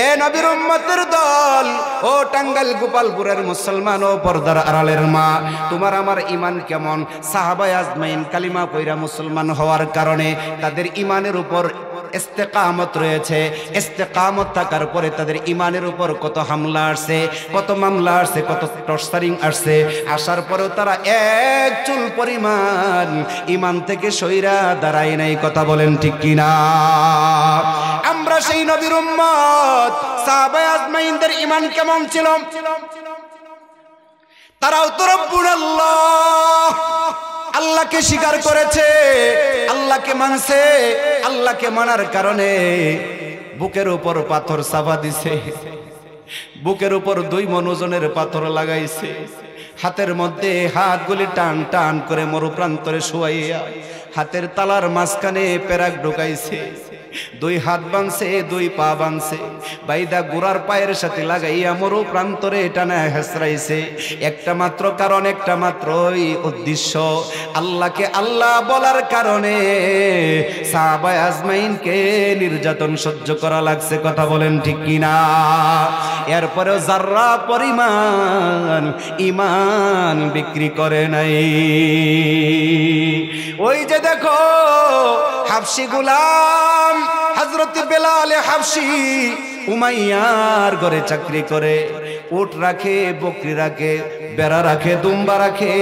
এ নবীর উম্মতের দল, ও টাঙ্গাইল গোপালপুরের মুসলমান ও পর্দার আড়ালের মা, তোমার আমার ঈমান কেমন? সাহাবায়ে আজমাইন কালিমা পয়রা মুসলমান হওয়ার কারণে তাদের ঈমানের উপর ইস্তেকামত রয়েছে। ইস্তেকামত থাকার পরে তাদের ঈমানের উপর কত হামলা আসছে, কত মামলা আসছে, কত টর্চারিং আসছে, আসার পরেও তারা এক চুল পরিমাণ ঈমান থেকে সইরা দাঁড়ায় নাই। কথা বলেন ঠিক কিনা? আমরা সেই নবীর উম্মত। সাহাবায়ে আজমাইনদের ঈমান কেমন ছিল? তারাও তো রব্বুল আল্লাহ, আল্লাহকে স্বীকার করেছে, আল্লাহকে মানছে। আল্লাহকে মানার কারণে বুকের উপর পাথর চাপা দিছে, বুকের উপর 2 মণ ওজনের পাথর লাগাইছে, হাতের মধ্যে হাতগুলি টান টান করে মরুপ্রান্তরে শুয়াইয়া হাতের তালার মাঝখানে পেরাক ঢুকাইছে। 2 হাত বাঁধছে, 2 পা বাঁধছে, বাইদা গোড়ার পায়ের সাথে লাগাইয়া মরু প্রান্তরে টানা হেসরাইছে। একটা মাত্র কারণ, একটা মাত্রই উদ্দেশ্য, আল্লাহকে আল্লাহ বলার কারণে সাহাবায়ে আজমাইনকে নির্যাতন সহ্য করা লাগছে। কথা বলেন ঠিক কিনা? এরপরেও যাররা পরিমাণ ঈমান বিক্রি করে নাই। ওই যে দেখো হাবশি গোলাম হযরত বেলাল হাবশি উমাইয়ার ঘরে চাকরি করে, উট রাখে, বকরি রাখে, বেড়া রাখে, দুম্বা রাখে,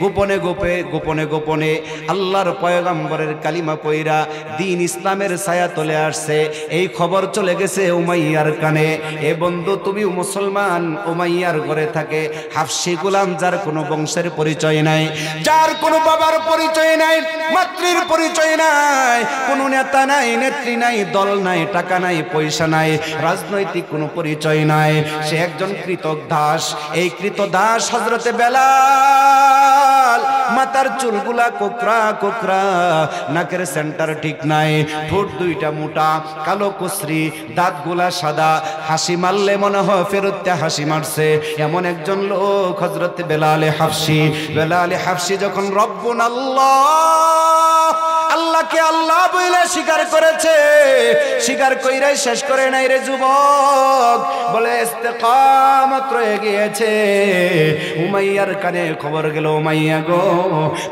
গোপনে গোপনে গোপনে আল্লাহর পয়গম্বরের কালিমা পয়রা দ্বীন ইসলামের ছায়া তলে আসছে। এই খবর চলে গেছে উমাইয়ার কানে। এ বন্ধু, তুমি মুসলমান, উমাইয়ার ঘরে থাকে হাবশি গোলাম, যার কোনো বংশের পরিচয় নাই, যার কোনো বাবার পরিচয় নাই, মাতৃর পরিচয় নাই, কোনো নেতা নাই, নেত্রী নাই, দল নাই, টাকা নাই, পয়সা নাই, রাজনৈতিক কোনো পরিচয় নাই। সে একজন কৃতদাস। এই কৃতদাস হযরতে বেলাল, মাথার চুলগুলা কোকড়া কোকড়া, নাকের সেন্টার ঠিক নাই, ঠোঁট 2টা মোটা, কালো কুসরি, দাঁতগুলা সাদা, হাসি মারলে মনে হয় ফেরতে হাসি মারছে, এমন একজন লোক হযরতে বেলাল হাবশি। বেলাল হাবশি যখন রব্বুন আল্লাহ, আল্লাহকে আল্লাহ বলে স্বীকার করেছে, স্বীকার কইরাই শেষ করে নাই রে যুবক, বলে ইস্তেকামত রয়ে গিয়েছে। উমাইয়ার কানে খবর গেল, উমাইয়া গো,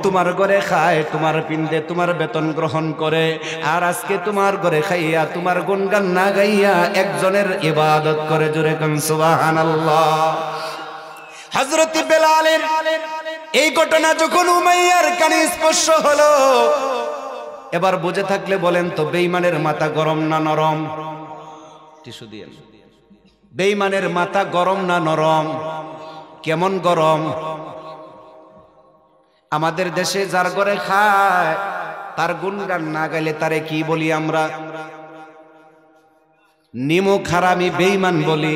তোমার ঘরে খায়, তোমার পিন্দে তোমার বেতন গ্রহণ করে, আর আজকে তোমার ঘরে খাইয়া তোমার গুণগান না গাইয়া একজনের ইবাদত করে। জোরে কান সুবহানাল্লাহ। হযরত বেলালের এই ঘটনা যখন উমাইয়ার কানে স্পর্শ হলো, এবার বুঝে থাকলে বলেন তো, বেঈমানের মাথা গরম না নরম? টিস্যু দিয়ে। বেঈমানের মাথা গরম না নরম? কেমন গরম? আমাদের দেশে যার ঘরে খায় তার গুণগান না গাইলে তারে কি বলি আমরা? নিমুখ হারামি বেঈমান বলি।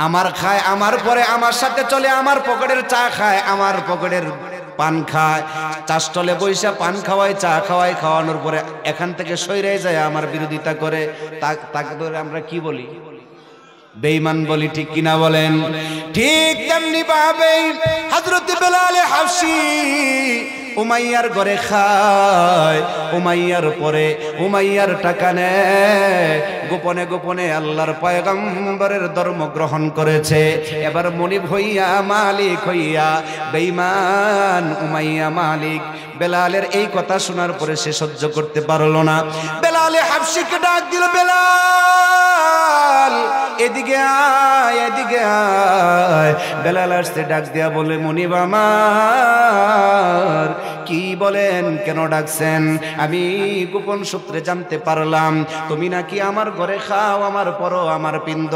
আমার খায়, আমার পরে আমার সাথে চলে, আমার পকেটের চা খায়, আমার পকেটের পান খায়, চাষটলে বৈশা পান খাওয়ায়, চা খাওয়ায়, খাওয়ানোর পরে এখান থেকে সইরে যায়, আমার বিরোধিতা করে, তাকে ধরে আমরা কি বলি? বেঈমান বলি। ঠিক কিনা বলেন? ঠিক তেমনি ভাবে হযরত বেলাল হাবশি উমাইয়ার ঘরে খায়, উমাইয়ার পরে উমাইয়ার টাকা নেয়, গোপনে গোপনে আল্লাহর পয়গম্বরের ধর্ম গ্রহণ করেছে। এবার মনিব হইয়া, মালিক হইয়া, বেঈমান উমাইয়া মালিক। বেলালের এই কথা শোনার পরে সে সহ্য করতে পারল না। বেলালে হাবশিকে ডাক দিল, বেলাল এদিকে আয়, এদিকে আয়। বেলাল আসতে ডাক দিয়া বলে, মনিব আমার। কি বলেন, কেন ডাকছেন? আমি গোপন সূত্রে জানতে পারলাম তুমি নাকি আমার ঘরে খাও, আমার পরো, আমার পিণ্ড,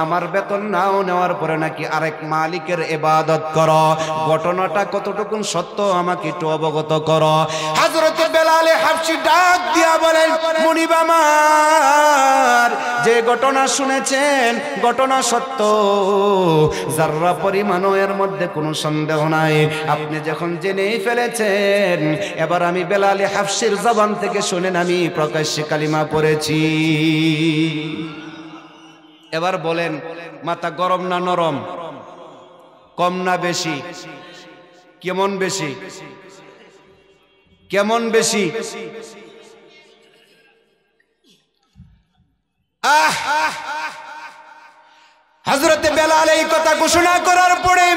আমার বেতন নাও, নেওয়ার পরে নাকি আরেক মালিকের ইবাদত করো। ঘটনাটা কতটুকু সত্য আমাকে একটু অবগত করো। হযরত বেলাল হাবশি ডাক দিয়া বলেন, মনিব আমার, যে ঘটনা শুনেছেন ঘটনা সত্য, যাররা পরিমাণও এর মধ্যে কোনো সন্দেহ নাই। আপনি যখন জেনেই ফেলেছেন, এবার আমি বেলাল হাবশির জবান থেকে শুনেন, আমি প্রকাশ্যে কালিমা পড়েছি। এবার বলেন, মাথা গরম না নরম? কম না বেশি? কেমন বেশি? কেমন বেশি? হযরতে বেলাল এই কথা ঘোষণা করার পরে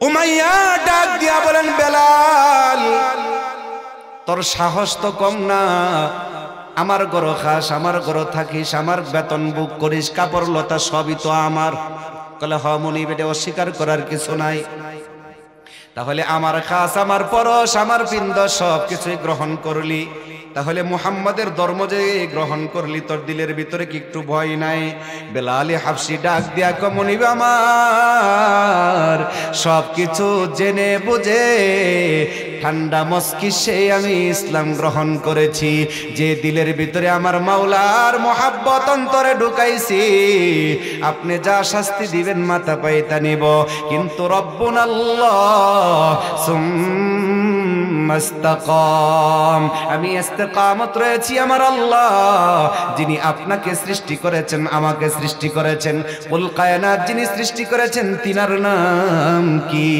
উমাইয়া ডাক দিয়া বলেন, বেলাল তোর সাহস তো কম না, আমার ঘর খাস, আমার ঘর থাকিস, আমার বেতন বুক করিস, কাপড় লতা সবই তো আমার। কলে হ মুনিব, এটা অস্বীকার করার কিছু নাই। তাহলে আমার খাস, আমার পরশ, আমার পিণ্ড সব কিছুই গ্রহণ করলি, তাহলে মুহাম্মাদের ধর্ম যে গ্রহণ করলি, তোর দিলের ভিতরে কি একটু ভয় নাই? বেলাল হাবশি ডাক দিয়া কয়, মুনিব আমার সব কিছু জেনে বুঝে ঠান্ডা মস্কিসে আমি ইসলাম গ্রহণ করেছি। যে দিলের ভিতরে আমার মাওলার মোহাব্বত অন্তরে ঢুকাইছি, আপনি যা শাস্তি দিবেন মাথা পাইতা নিব, কিন্তু রব্বুনাল্লাহ সুম্মা ইসতাকাম, আমি ইস্তেকামত রয়েছি আমার আল্লাহ, যিনি আপনাকে সৃষ্টি করেছেন, আমাকে সৃষ্টি করেছেন, কুল কায়নাত যিনি সৃষ্টি করেছেন, তিনার নাম কি?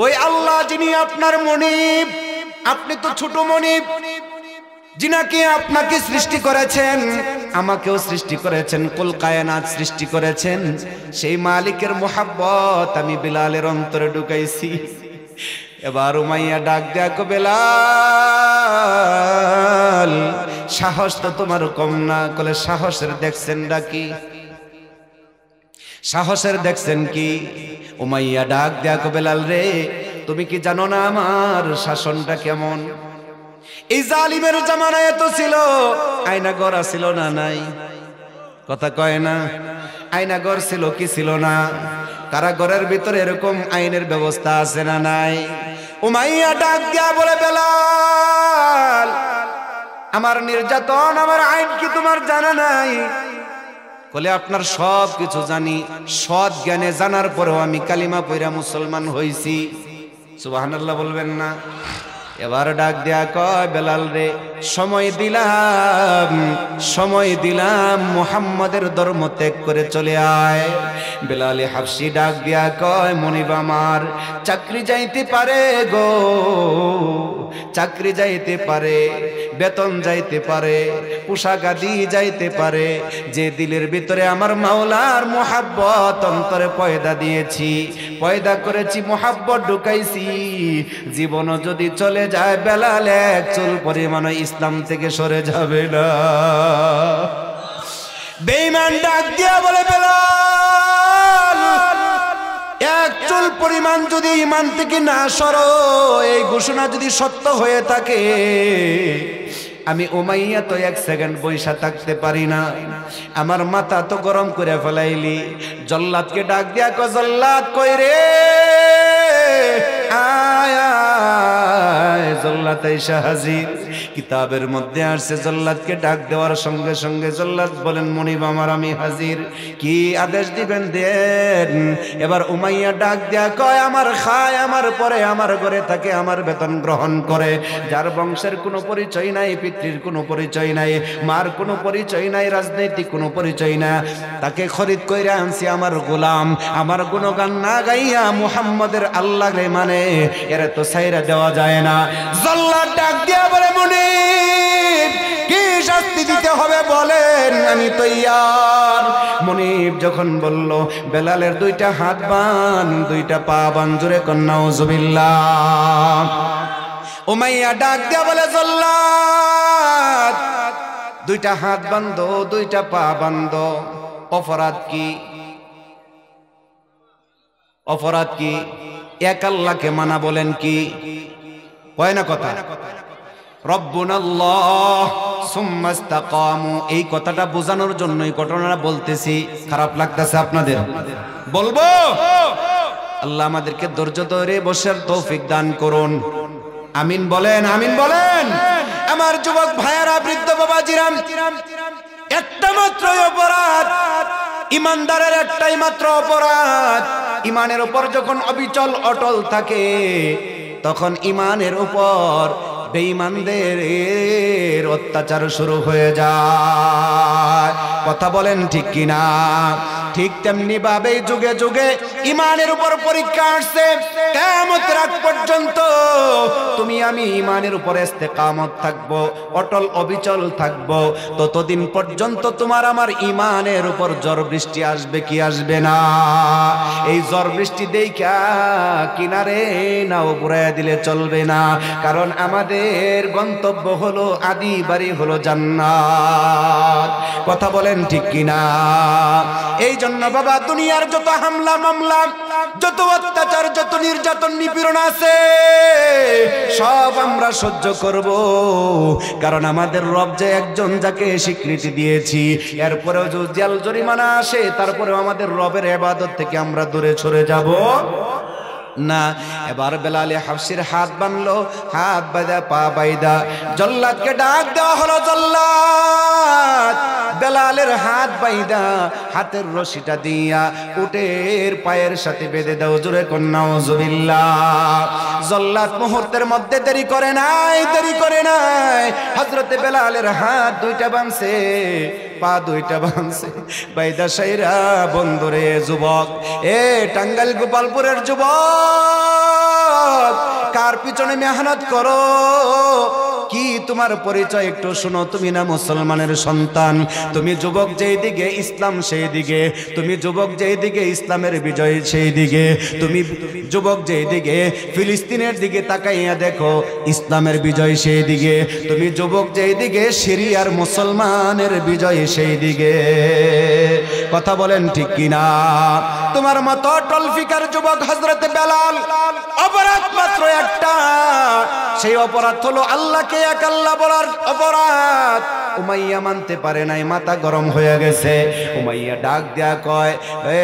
ওই আল্লাহ যিনি আপনার মনিব, আপনি তো ছোট মনিব, যিনাকে আপনাকে সৃষ্টি করেছেন, আমাকেও সৃষ্টি করেছেন, কুল কায়নাত সৃষ্টি করেছেন, সেই মালিকের মোহাব্বত আমি বেলালের অন্তরে ঢুকাইছি। এবার উমাইয়া ডাক দেয়া কো, বেলাল সাহস তো তোমার কম না। কলে সাহসের দেখছেন ডাকি, সাহসের দেখছেন কি? উমাইয়া ডাক দেয়া কো, বেলাল রে তুমি কি জানো না আমার শাসনটা কেমন? এই জালিমের জামানায় তো ছিল আয়না গড়া ছিল না, নাই কথা কয় না, আয়না ঘর ছিল কি ছিল না? কারাগারের ভিতরে এরকম আইনের ব্যবস্থা আছে না নাই? উমাইয়া ডাক দিয়া বলে, বেলাল আমার নির্যাতন, আমার আইন কি তোমার জানা নাই? বলে আপনার সব কিছু জানি, সৎ জ্ঞানে জানার পরেও আমি কালিমা পয়রা মুসলমান হইছি। সুবহানাল্লাহ বলবেন না? এবার ডাক দেয়া কয়, বেলাল রে সময় দিলাম, সময় দিলাম, মুহাম্মাদের ধর্ম ত্যাগ করে চলে আয়। বেলাল হাবশি ডাক দেয়া কয়, মনিব আমার চাকরি যাইতে পারে গো, চাকরি যাইতে পারে, বেতন যাইতে পারে, পোশাক আদি যাইতে পারে, যে দিলের ভিতরে আমার মাওলার মোহাব্বত অন্তরে পয়দা দিয়েছি, পয়দা করেছি, মোহাব্বত ঢুকাইছি, জীবনও যদি চলে যায় বেলাল এক চুল পরিমাণ ইসলাম থেকে সরে যাবে না। বেঈমান ডাক দিয়া বলে, বেলাল এক চুল পরিমাণ যদি ঈমান থেকে না সরো, এই ঘোষণা যদি সত্য হয়ে থাকে, আমি উমাইয়া তো এক সেকেন্ড বইসা থাকতে পারি না, আমার মাথা তো গরম করে ফেলাইলি। জল্লাদকে ডাক দিয়া কয়, জল্লাদ কই রে? জল্লাদ এসে হাজির। কিতাবের মধ্যে আসছে জল্লাদকে ডাক দেওয়ার সঙ্গে সঙ্গে জল্লাদ বলেন, মনিব আমার আমি হাজির, কি আদেশ দিবেন দেন। এবার উমাইয়া ডাক দেয়া কয়, আমার খায়, আমার পরে, আমার ঘরে থাকে, আমার বেতন গ্রহণ করে, যার বংশের কোনো পরিচয় নাই, পিতৃর কোনো পরিচয় নাই, মার কোনো পরিচয় নাই, রাজনৈতিক কোনো পরিচয় না, তাকে খরিদ কইরা আনছি আমার গোলাম, আমার গুণগান না গাইয়া মুহাম্মাদের আল্লাহ রে মানে এর তো ছাইরা দেওয়া যায় না। জল্লাদ ডাক দিয়া বলে, মনিব কি শাস্তি দিতে হবে বলেন, আমি তৈয়ার। মনিব যখন বলল, বেলালের দুইটা হাত বান, দুইটা পা বান, জোরে কন্যা নাউজুবিল্লাহ। উমাইয়া ডাক দিয়া বলে, জল্লাদ দুইটা হাত বান্ধ, দুইটা পা বান্ধ, অপরাধ কি? অপরাধ কি? এক আল্লাহকে মানা বলেন কি? কয় না কথা? রব্বুনাল্লাহ সুম্মা ইসতাকামু, এই কথাটা বোঝানোর জন্য এই ঘটনাটা বলতেছি। খারাপ লাগতেছে আপনাদের? বলবো? আল্লাহ আমাদেরকে ধৈর্য ধরে বসার তৌফিক দান করুন। আমিন বলেন, আমিন বলেন। আমার যুবক ভাইয়েরা, বৃদ্ধ বাবাজিরা, একটা মাত্র অপরাধ, ইমানদারের একটাই মাত্র অপরাধ। ইমানের উপর যখন অবিচল অটল থাকে, তখন ইমানের উপর বেঈমানদের অত্যাচার শুরু হয়ে যায়। কথা বলেন ঠিক কিনা? ঠিক তেমনি ভাবে যুগে যুগে ইমানের উপর পরীক্ষা আসছে। কিয়ামতের আগ পর্যন্ত তুমি আমি ইমানের উপর ইস্তেকামত থাকবো, অটল অবিচল থাকবো। ততদিন পর্যন্ত তোমার আমার ইমানের উপর ঝড় বৃষ্টি আসবে কি আসবে না? এই ঝড় বৃষ্টি দেখা কিনারে নাও ঘুরাইয়া দিলে চলবে না, কারণ আমাদের গন্তব্য হলো আদি বাড়ি হলো জান্নাত। কথা বলেন ঠিক কিনা? এই জন্য বাবা দুনিয়ার যত হামলা মামলা, যত অত্যাচার, যত নির্যাতন নিপীড়ন আছে সব আমরা সহ্য করব, কারণ আমাদের রব যে একজন যাকে স্বীকৃতি দিয়েছি। এরপরেও যদি জেল জরিমানা আসে তারপরেও আমাদের রবের ইবাদত থেকে আমরা দূরে সরে যাব না। এবার বেলালে হাফসির হাত বানলো, হাত বাঁধা পা বাইদা জল্লাদকে ডাক দেওয়া হলো। জল্লাদ বেলালের হাত বাইদা হাতের রশিটা দিয়া উটের পায়ের সাথে বেঁধে দাও, জোরে কন্যা নাউজুবিল্লাহ। জল্লাদ মুহূর্তের মধ্যে দেরি করে নাই, দেরি করে নাই। হযরতে বেলালের হাত দুইটা বাঁধছে, পা দুইটা বাঁধছে, বাইদা সাইরা বন্ধুরে যুবক, এ টাঙ্গাইল গোপালপুরের যুবক, কার পিছনে মেহনত করো? কি তোমার পরিচয় একটু শোনো। তুমি না মুসলমানের সন্তান, তুমি যুবক যেই দিকে ইসলাম সেই দিকে, তুমি যুবক যেই দিকে ইসলামের বিজয় সেই দিকে, তুমি যুবক যেই দিকে ফিলিস্তিনের দিকে তাকাইয়া দেখো ইসলামের বিজয় সেই দিকে, তুমি যুবক যেই দিকে সিরিয়ার মুসলমানের বিজয় সেই দিকে। কথা বলেন ঠিক কিনা? তোমার মতো টলফিকার যুবক হযরতে বেলাল, অপরাধ মাত্র একটা, সেই অপরাধ হলো আল্লাহকে এক আল্লাহ বলার অপরাধ। উমাইয়া মানতে পারে নাই, মাথা গরম হয়ে গেছে। উমাইয়া ডাক দেয়া কয়, এ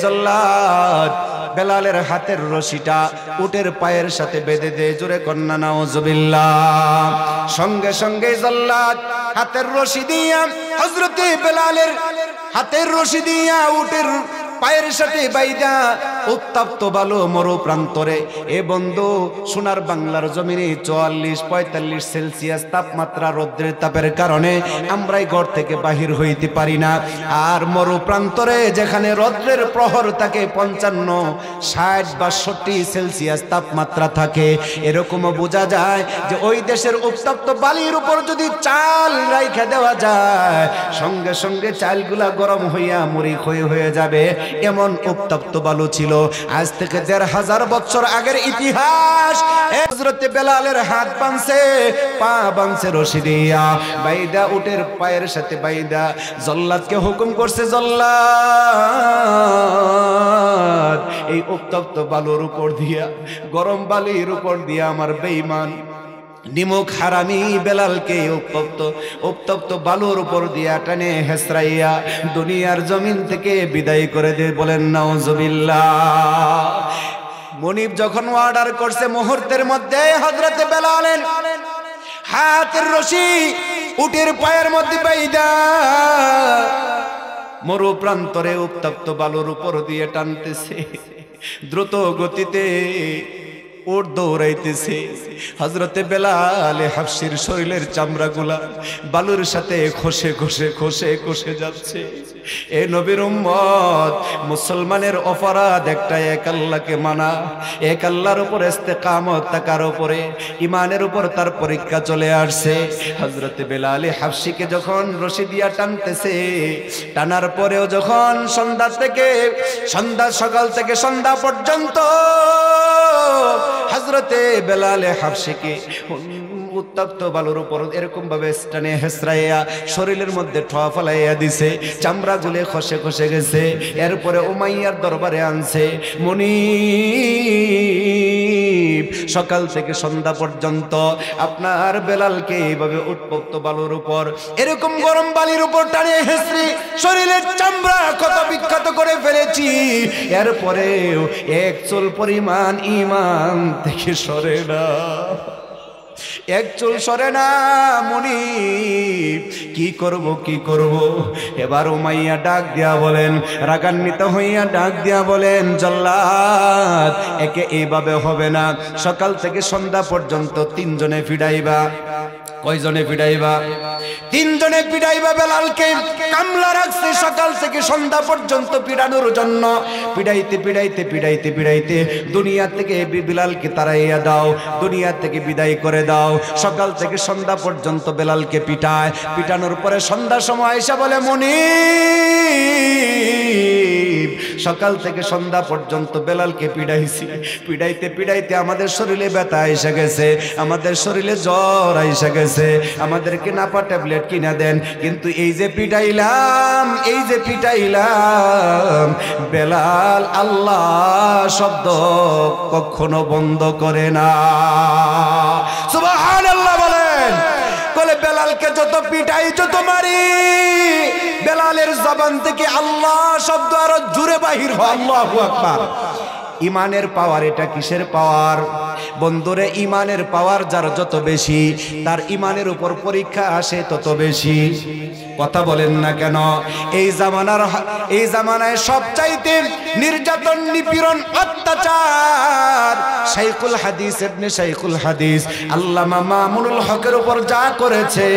জল্লাদ, বেলালের হাতের রশিটা উটের পায়ের সাথে বেঁধে দে, জোরে কন্যা নাউজুবিল্লাহ। সঙ্গে সঙ্গে জল্লাদ হাতের রশি দিয়া হযরতে বেলালের হাতের রশি দিয়া উটের পায়ের সাথে বাইদা উত্তপ্ত বালু মরু প্রান্তরে, এ বন্ধু সোনার বাংলার জমিনে 44-45 সেলসিয়াস তাপমাত্রা, রৌদ্রের তাপের কারণে আমরাই ঘর থেকে বাহির হইতে পারি না। আর মরু প্রান্তরে যেখানে রৌদ্রের প্রহর থাকে 55, 60, 62 সেলসিয়াস তাপমাত্রা থাকে, এরকমও বোঝা যায় যে ওই দেশের উত্তপ্ত বালির উপর যদি চাল রাইখা দেওয়া যায় সঙ্গে সঙ্গে চালগুলা গরম হইয়া মুড়ি হয়ে যাবে, এমন উত্তপ্ত বালু ছিল। আজ থেকে 1500 বছর আগের ইতিহাস। হযরতে বেলালের হাত বাঁধছে, পা বাঁধছে রশি দিয়া, বাইদা উটের পায়ের সাথে বাইদা জল্লাদকে হুকুম করছে, জল্লাদ এই উত্তপ্ত বালুর উপর দিয়া, গরম বালির উপর দিয়া আমার বেঈমান নিমক হারামি বেলালকে উত্তপ্ত বালুর উপর দিয়া টানে হেসরাইয়া দুনিয়ার জমিন থেকে বিদায় করে দে। বলেন নাউজুবিল্লাহ। মুনিব যখন অর্ডার করছে মুহূর্তের মধ্যে হযরতে বেলালের হাতের রশি উটের পায়ের মধ্যে বাইদা মরু প্রান্তরে উত্তপ্ত বালুর উপর দিয়ে টানতেছে, দ্রুত গতিতে উট দৌড়াইতেছে। হযরতে বেলাল হাফসির শরীরের চামড়াগুলা বালুর সাথে খসে খসে খসে খসে যাচ্ছে। এ নবীর উম্মত, মুসলমানের অপরাধ একটা, এক আল্লাহকে মানা, এক আল্লাহর উপর ইস্তেকামত থাকার উপরে, ইমানের উপর তার পরীক্ষা চলে আসছে। হযরতে বেলাল হাফসিকে যখন রশি দিয়া টানতেছে, টানার পরেও যখন সকাল থেকে সন্ধ্যা পর্যন্ত হযরতে বেলাল হাফসিকে উত্তপ্ত বালুর উপর এরকম ভাবে টানে হেসরাইয়া শরীরের মধ্যে ঠোয়া ফেলাইয়া দিছে, চামড়া গুলে খসে খসে গেছে। এরপরে উমাইয়ার দরবারে আনছে। মুনিব, সকাল থেকে সন্ধ্যা পর্যন্ত আপনার বেলালকে এইভাবে উত্তপ্ত বালুর উপর, এরকম গরম বালির উপর টানে হেসরি শরীরের চামড়া ক্ষত বিক্ষত করে ফেলেছি, এরপরেও এক চুল পরিমাণ ঈমান থেকে সরে না, এক চুল সরে না। মুনিব, কি করব কি করব? এবার উমাইয়া ডাক দিয়া বলেন, রাগান্বিত হইয়া ডাক দিয়া বলেন, জল্লাদ, একে এইভাবে হবে না, সকাল থেকে সন্ধ্যা পর্যন্ত 3 জনে ফিরাইবা। কয়জনে পিটাইবা? তিনজনে পিটাইবা। বেলালকে কামলা রাখছে সকাল থেকে সন্ধ্যা পর্যন্ত পিটানোর জন্য। পিটাইতে পিটাইতে পিটাইতে পিটাইতে দুনিয়া থেকে বেলালকে তাড়াইয়া দাও, দুনিয়া থেকে বিদায় করে দাও। সকাল থেকে সন্ধ্যা পর্যন্ত বেলালকে পিটায়। পিটানোর পরে সন্ধ্যার সময় এসে বলে, মনিব, সকাল থেকে সন্ধ্যা পর্যন্ত বেলালকে পিটাইছি, পিটাইতে পিটাইতে আমাদের শরীরে ব্যথা এসে গেছে, আমাদের শরীরে জ্বর এসে গেছে, আমাদেরকে নাপা ট্যাবলেট কিনা দেন। কিন্তু এই যে পিটাইলাম, এই যে পিটাইলাম, বেলাল আল্লাহ শব্দ কখনো বন্ধ করে না। সুবহানাল্লাহ বলেন। বলে বেলালকে যত পিটাই, যত মারি, বেলালের জবান থেকে আল্লাহ শব্দ আরো জোরে বাহির হয়। আল্লাহু আকবার। ইমানের পাওয়ার। এটা কিসের পাওয়ার বন্ধুরে? ইমানের পাওয়ার যার যত বেশি, তার ইমানের উপর পরীক্ষা আসে তত বেশি। কথা বলেন না কেন? এই জামানায় সবচাইতে নির্যাতন, নিপীড়ন, অত্যাচার শাইখুল হাদিস ইবনে শাইখুল হাদিস আল্লামা মামুনুল হকের উপর যা করেছে,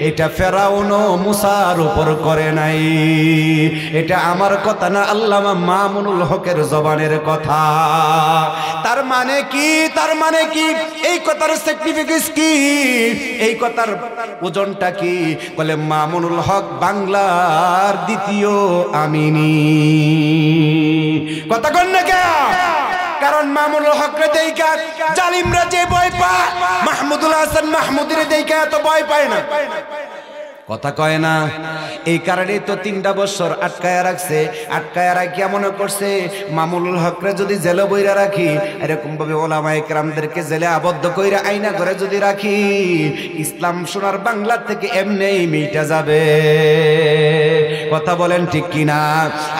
এটা ফেরাউন ও মুসার উপর করে নাই। এটা আমার কথা না, আল্লামা মামুনুল হকের জবানের কথা। তার মানে কি? তার মানে কি? এই কথার সিগনিফিকেন্স কি? এই কথার ওজনটা কি? বলে মামুনুল হক বাংলার দ্বিতীয় আমিনী। কথা কন না কে? কারণ মামুনুল হকরে দেইকা জালিমরা যে ভয় পায়, মাহমুদুল হাসান মাহমুদের দেইকা এত ভয় পায় না। কথা কয় না। এই কারণেই তো 3টা বছর আটকায়া রাখছে। আটকায়া রাখিয়া মনে করছে মামুনুল হকরে যদি জেলে বইরা রাখি, এরকম ভাবে ওলামায়ে কেরামদেরকে জেলে আবদ্ধ কইরা আইনা করে যদি রাখি, ইসলাম সোনার বাংলা থেকে এমনিই মিটা যাবে। কথা বলেন ঠিক কিনা?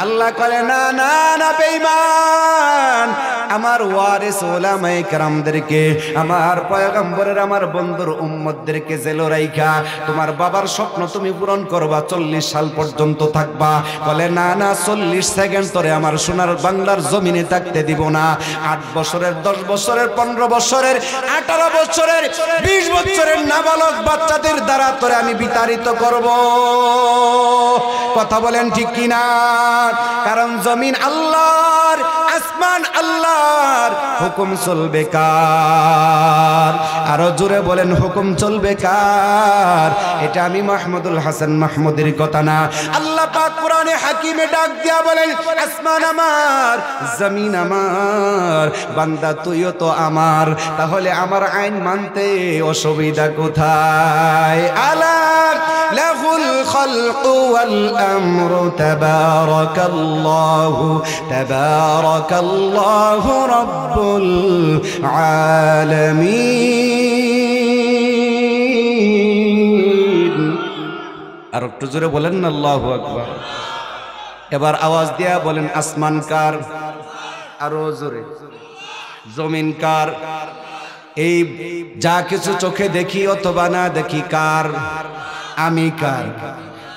আল্লাহ কলে না না না বেঈমান, আমার ওয়ারিস ওলামায়ে কেরামদেরকে, আমার পয়গম্বরের, আমার বন্ধুর উম্মতদেরকে জেলে রাইখা তোমার বাবার স্বপ্ন তুমি পূরণ করবা, 40 সাল পর্যন্ত থাকবা। বলে না না, 40 সেকেন্ড ধরে আমার সোনার বাংলার জমিনে থাকতে দিব না। 8 বছরের, 10 বছরের, 15 বছরের, 18 বছরের, 20 বছরের নাবালক বাচ্চাদের দ্বারা তোরে আমি বিতাড়িত করব। কথা বলেন ঠিক কিনা? কারণ জমিন আল্লাহর, আসমান আল্লাহর, হুকুম চলবে কার? আরো জোরে বলেন, হুকুম চলবে কার? এটা আমি মাহমুদুল হাসান মাহমুদের কথা না। আল্লাহ পাক কোরআনে হাকিমে ডাক দিয়া বলেন, আসমান আমার, জমিন আমার, বান্দা তুইও তো আমার, তাহলে আমার আইন মানতে অসুবিধা কোথায়? আলা লাহুল খালকু ওয়াল আমরু তাবারাকাল্লাহু তাবারাকাল্লাহু রাব্বুল আলামিন। আর একটু জোরে বলেন না আল্লাহু আকবার। এবার আওয়াজ দিয়া বলেন, আসমান কার? আরো জোরে। জমিন কার? এই যা কিছু চোখে দেখি অথবা না দেখি কার? আমি কার?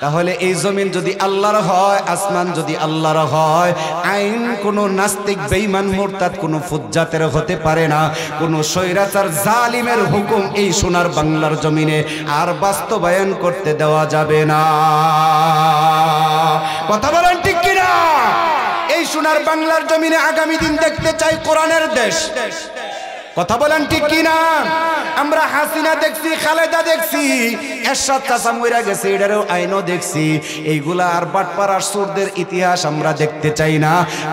তাহলে এই জমিন যদি আল্লাহর হয়, আসমান যদি আল্লাহর হয়, আইন কোনো নাস্তিক বেঈমান মুরতাদ কোনো ফুজ্জাতের হতে পারে না। কোনো স্বৈরাচার জালিমের হুকুম এই সোনার বাংলার জমিনে আর বাস্তবায়ন করতে দেওয়া যাবে না। কথা বলেন ঠিক কিনা? এই সোনার বাংলার জমিনে আগামী দিন দেখতে চাই কোরআনের দেশ। কথা বলেন ঠিক কিনা? আমরা হাসিনা দেখছি, খালেদা দেখছি, এরশাদ চাচা মইরা গেছে, এটারও আইনও দেখছি। এইগুলা আর বাটপার আর চোরদের ইতিহাস আমরা দেখতে চাই না।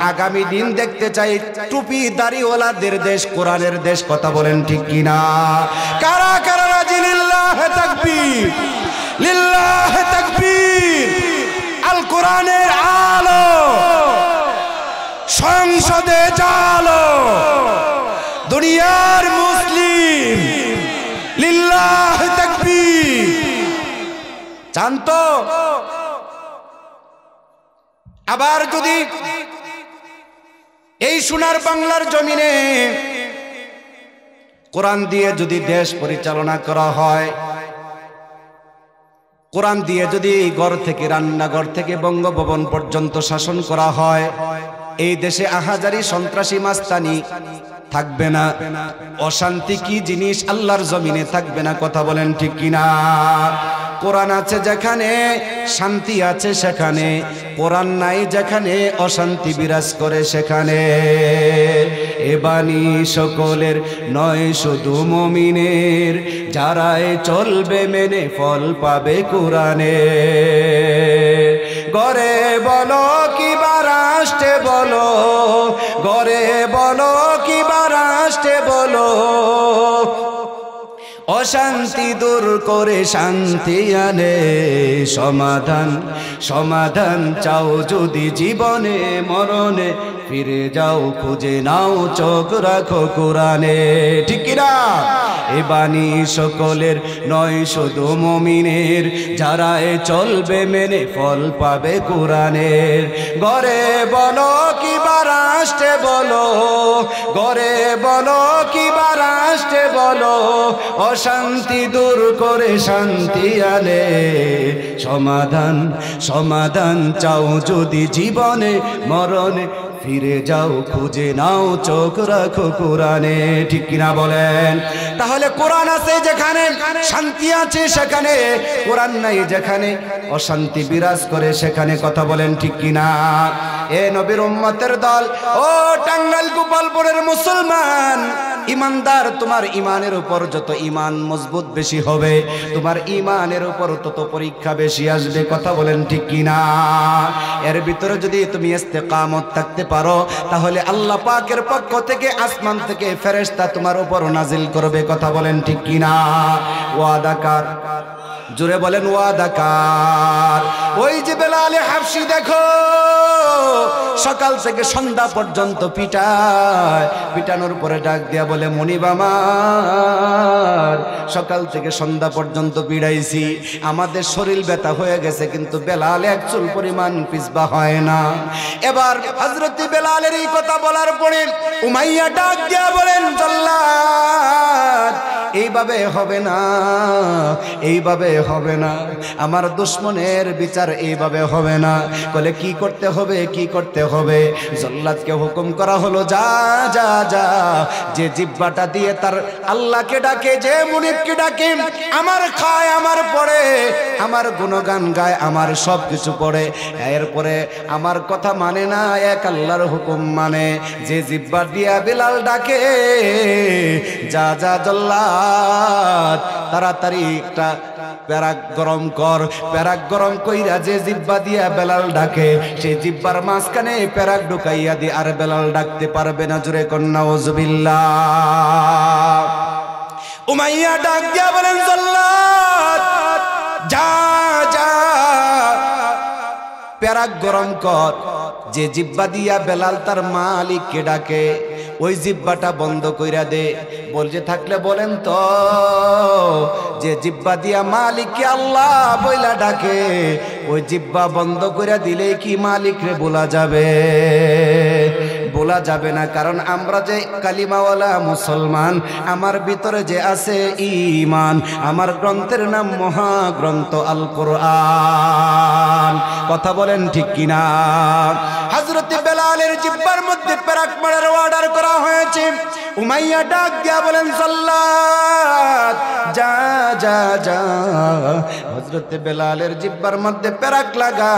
আগামী দিন দেখতে চাই টুপি দাড়িওয়ালাদের দেশ, কোরআনের দেশ। কথা বলেন ঠিক কিনা? কারা কারা রাজি? লিল্লাহে তাকবীর, লিল্লাহে তাকবীর। আল কোরআনের আলো সংসদে জালো, দুনিয়ার মুসলিম লিল্লাহ তাকবীর। জানত? আবার যদি এই সোনার বাংলার জমিনে কোরআন দিয়ে যদি দেশ পরিচালনা করা হয়, কোরআন দিয়ে যদি ঘর থেকে, রান্নাঘর থেকে বঙ্গভবন পর্যন্ত শাসন করা হয়, এই দেশে আহাজারি সন্ত্রাসী মাস্তানি থাকবে না। অশান্তি কি জিনিস আল্লাহর জমিনে থাকবে না, কথা বলেন ঠিক কিনা? কোরআন আছে যেখানে শান্তি আছে সেখানে, কোরআন নাই যেখানে অশান্তি বিরাজ করে সেখানে। এ বাণী সকলের নয় শুধু মুমিনের, যারাই চলবে মেনে ফল পাবে কোরআনে। গরে বলো কি বারাষ্টে বলো, গরে বলো কি বারাষ্টে বলো, অশান্তি দূর করে শান্তি আনে সমাধান। সমাধান চাও যদি জীবনে মরণে, ফিরে যাও খুঁজে নাও চোখ রাখো কোরআনে, ঠিক কিনা? এ বাণী সকলের নয় শুধু মুমিনের, যারা এ চলবে মেনে ফল পাবে কোরআনের। গরে বলো কি বারাষ্টে বলো, গরে বলো কি বারাষ্টে বলো, অশান্তি দূর করে শান্তি আনে সমাধান। সমাধান চাও যদি জীবনে মরণে, ফিরে যাও খুঁজে নাও চোখ রাখো কোরআনে, ঠিক কিনা বলেন? তাহলে কোরআন আছে যেখানে শান্তি আছে সেখানে, কোরআন নাই যেখানে অশান্তি বিরাজ করে সেখানে, কথা বলেন ঠিক কিনা? এ নবীর উম্মতের দল, ও টাঙ্গাইল গোপালপুরের মুসলমান ইমানদার, তোমার ইমানের উপর যত ইমান মজবুত বেশি হবে, তোমার ইমানের উপর তত পরীক্ষা বেশি আসবে, কথা বলেন ঠিক কিনা? এর ভিতরে যদি তুমি ইস্তেকামত থাকতে পারো, তাহলে আল্লাহ পাকের পক্ষ থেকে আসমান থেকে ফেরেশতা তোমার উপর নাজিল করবে, কথা বলেন ঠিক কিনা? ওয়াদাকার, জোরে বলেন ওয়াদাকার। ওই যে বেলালে হাবশি দেখো সকাল থেকে সন্ধ্যা পর্যন্ত পিটায়, পিটানোর পরে ডাক দিয়া বলে, মনিব আমার সকাল থেকে সন্ধ্যা পর্যন্ত পিড়াইছি, আমাদের শরীর ব্যথা হয়ে গেছে, কিন্তু বেলাল এক চুল পরিমাণ পিছবা হয় না। এবার হযরত বেলালের এই কথা বলার পরে উমাইয়া ডাক দিয়া বলেন, জল্লাদ এইভাবে হবে না, এইভাবে হবে না, আমার দুশমনের বিচার এইভাবে হবে না। বলে কি করতে হবে, কি করতে হবে? জল্লাদকে হুকুম করা হলো, যা যা যা, যে জিহ্বাটা দিয়ে তার আল্লাহকে ডাকে, যে মুনিবকে ডাকে, আমার খায়, আমার পড়ে, আমার গুণগান গায়, আমার সব কিছু পড়ে, এরপরে আমার কথা মানে না, এক আল্লাহর হুকুম মানে, যে জিহ্বা দিয়া বেলাল ডাকে, যা যা জল্লাদ তাড়াতাড়ি একটা প্যারাক গরম কর। প্যারাক গরম কইরা যে জিহ্বা দিয়া বেলাল ডাকে, সেই জিহ্বার মাঝখানে প্যারাক ঢুকাইয়া দিয়ে আর বেলাল ডাকতে পারবে না। জোরে কন্যা নাউজুবিল্লাহ। উমাইয়া ডাক দিয়া বলেন, জল্লাদ যা যা প্যারাক গরম কর। যে জিহ্বা দিয়া বেলাল তার মালিককে ডাকে, ওই জিহ্বাটা বন্ধ কইরা দে। বলতে থাকলে বলেন তো, যে জিহ্বা দিয়া মালিককে আল্লাহ বইলা ডাকে, ওই জিহ্বা বন্ধ কইরা দিলে কি মালিক রে বলা যাবে? বলা যাবে না, কারণ আমরা যে কালিমাওয়ালা মুসলমান, আমার ভিতরে যে আছে ঈমান, আমার গ্রন্থের নাম মহাগ্রন্থ আল কোরআন, কথা বলেন ঠিক কিনা? হযরত বেলালের জিহ্বার মধ্যে প্যারাক মারার অর্ডার করা হয়েছে। উমাইয়া ডাক দিয়া বলেন, জল্লাদ যা যা যা, হযরত বেলালের জিহ্বার মধ্যে প্যারাক লাগা,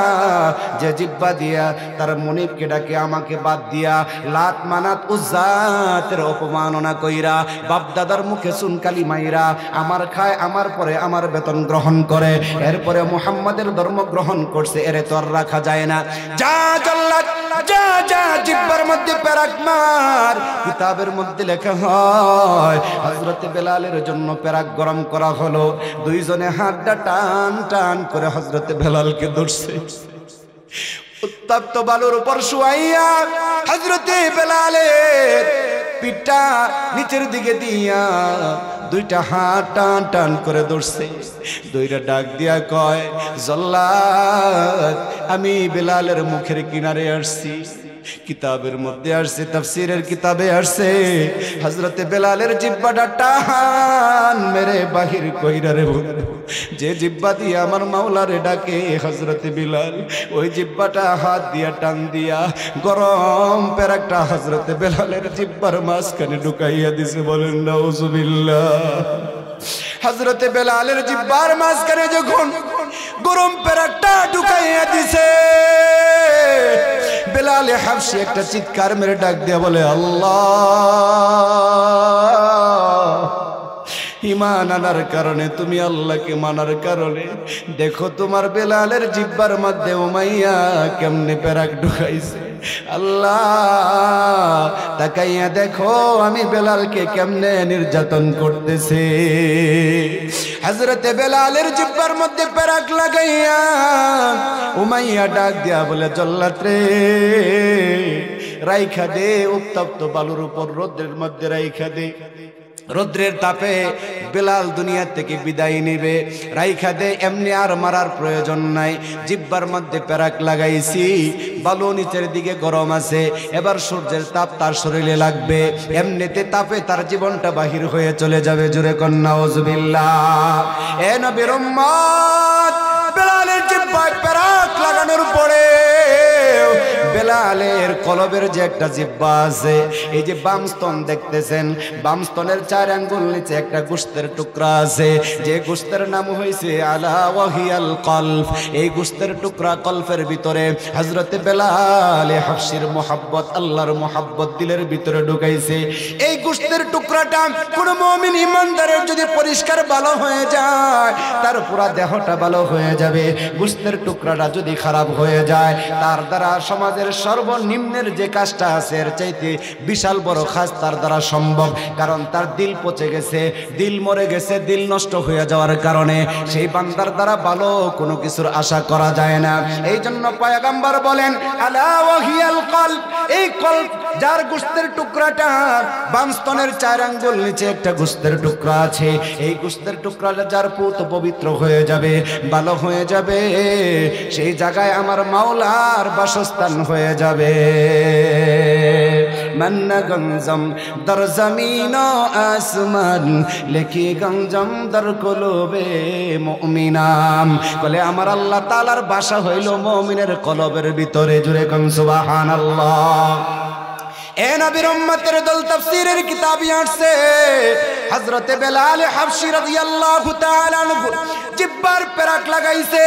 যে জিহ্বা দিয়া তার মুনিবকে ডাকে, আমাকে বাদ দিয়া লাত মানাত উজ্জাতের অপমাননা কইরা, বাপ দাদার মুখে সুনকালি মাইরা, আমার খায়, আমার পরে আমার বেতন গ্রহণ করে, এরপরে মুহাম্মাদের ধর্ম গ্রহণ করছে, এরে তো আর রাখা যায় না। যা জল্লাদ যা যা, জিহ্বার মধ্যে প্যারাক মার। কিতাবের মধ্যে লেখা হয়, হযরত বেলালের জন্য প্যারাক গরম করা হলো। দুইজনে হাতটা টান টান করে হযরত বেলালকে ধরছে, উত্তপ্ত বালুর উপর শুয়াইয়া হযরত বেলালের পিঠটা নিচের দিকে দিয়া দুইটা হাত টান টান করে ধরছে। দুইটা ডাক দিয়া কয়, জল্লাদ আমি বেলালের মুখের কিনারে আসছি, কিতাবের মধ্যে আসছে, তাফসীরের কিতাবে আসছে, হযরতে বেলালের জিহ্বাটা টান মেরে বাহির কইরা রে বন্ধু, যে জিহ্বা দিয়ে আমার মাওলারে ডাকে হযরতে বিলাল, ওই জিহ্বাটা হাত দিয়া টান দিয়া গরম পেরাকটা হযরতে বেলালের জিহ্বার মাঝখানে ঢুকাইয়া দিছে। বলেন নাউজুবিল্লাহ। হযরতে বেলালের জিহ্বার মাঝখানে যখন গরম পেরাকটা ঢুকাইয়া দিছে, বেলালে হাবশী একটা চিৎকার মেরে ডাক দিয়া বলে, আল্লাহ। ঈমান আনার কারণে, তুমি আল্লাহকে মানার কারণে দেখো তোমার বেলালের জিহ্বার মধ্যে উমাইয়া কেমনে পেরাক ঢুকাইছে। আল্লাহ তাকাইয়া দেখো আমি বেলালকে কেমনে নির্যাতন করতেছে। হযরতে বেলালের জিহ্বার মধ্যে পেরাক লাগাইয়া উমাইয়া ডাক দিয়া বলে, জল্লাদ রে, রাইখা দে, উত্তপ্ত বালুর উপর রোদ্রের মধ্যে রাইখা দে, রৌদ্রের তাপে বেলাল দুনিয়া থেকে বিদায় নিবে, রাইখা দে, এমনি আর মারার প্রয়োজন নাই। জিহ্বার মধ্যে পেরাক লাগাইছি, বালু নিচের দিকে গরম আছে, এবার সূর্যের তাপ তার শরীরে লাগবে, এমনিতে তাপে তার জীবনটা বাহির হয়ে চলে যাবে। জোরে কন্যা নাউজুবিল্লাহ। এ নবীর উম্মত, বেলালের জিহ্বায় পেরাক লাগানোর পরে বেলালের কলবের যে একটা জিহ্বা আছে, এই যে বাম স্তন দেখতেছেন, বাম স্তনের 4 আঙ্গুল নিচে একটা গোশতের টুকরা আছে, যে গোশতের নাম হইছে আলা ওয়াহিয়াল কলব। এই গোশতের টুকরা কলবের ভিতরে হযরতে বেলাল হাবশীর মোহাব্বত, আল্লাহর মোহাব্বত দিলের ভিতরে ঢুকাইছে। এই গোশতের টুকরাটা কোন মুমিন ইমানদারের যদি পরিষ্কার ভালো হয়ে যায়, তার পুরো দেহটা ভালো হয়ে যাবে। গোশতের টুকরাটা যদি খারাপ হয়ে যায়, তার দ্বারা সমাজের সর্বনিম্নের যে কাজটা আছে এর চাইতে বিশাল বড় কাজ তার দ্বারা সম্ভব। কারণ তার দিল পচে গেছে, দিল মরে গেছে, দিল নষ্ট হয়ে যাওয়ার কারণে সেই বান্দার দ্বারা ভালো কোনো কিছুর আশা করা যায় না। এই জন্য পয়গম্বর বলেন, আলা ওয়াহিয়াল কলব, এই কলব যার গোশতের টুকরাটা বাম স্তনের 4 আঙ্গুল নিচে একটা গোশতের টুকরা আছে, এই গোশতের টুকরাটা যার পুত পবিত্র হয়ে যাবে, ভালো হয়ে যাবে, সেই জায়গায় আমার মাওলার বাসস্থান হয়ে যাবে। মান্না গঞ্জম দর জমিন ও আসমান, লেখি গঞ্জম দর কলবে মুমিনাম। বলে আমার আল্লাহ তাআলার বাসা হইল মুমিনের কলবের ভিতরে। জুরে কোন সুবহানাল্লাহ। এ নবীর উম্মতের দল, তাফসীরের কিতাবে আসছে হযরতে বেলাল হাবশী রাদিয়াল্লাহু তাআলা আনহু জিহ্বার পেরাক লাগাইছে।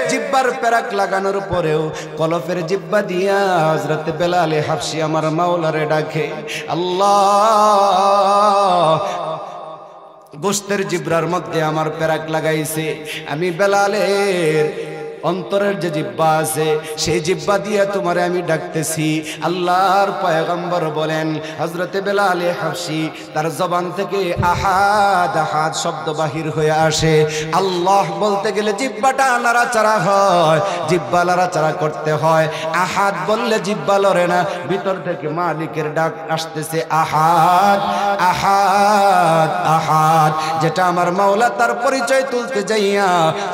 জিহ্বার পেরাক লাগানোর পরেও কলফের জিহ্বা দিয়া হযরতে বেলাল হাবশী আমার মাওলারে ডাকে, আল্লাহ গোশতের জিহ্বার মধ্যে আমার পেরাক লাগাইছে, আমি বেলালের অন্তরের যে জিহ্বা আছে সেই জিহ্বা দিয়ে তোমারে আমি ডাকতেছি। আল্লাহর পয়গম্বর বলেন, হযরতে বেলাল হাবশী তার জবান থেকে আহাদ আহাদ শব্দ বাহির হয়ে আসে। আল্লাহ বলতে গেলে জিহ্বাটা নাড়াচাড়া হয়, জিহ্বা নাড়াচাড়া করতে হয়। আহাদ বললে জিহ্বা লড়ে না, ভিতর থেকে মালিকের ডাক আসতেছে, আহাদ আহাদ আহাদ। যেটা আমার মাওলা তার পরিচয় তুলতে যাইয়া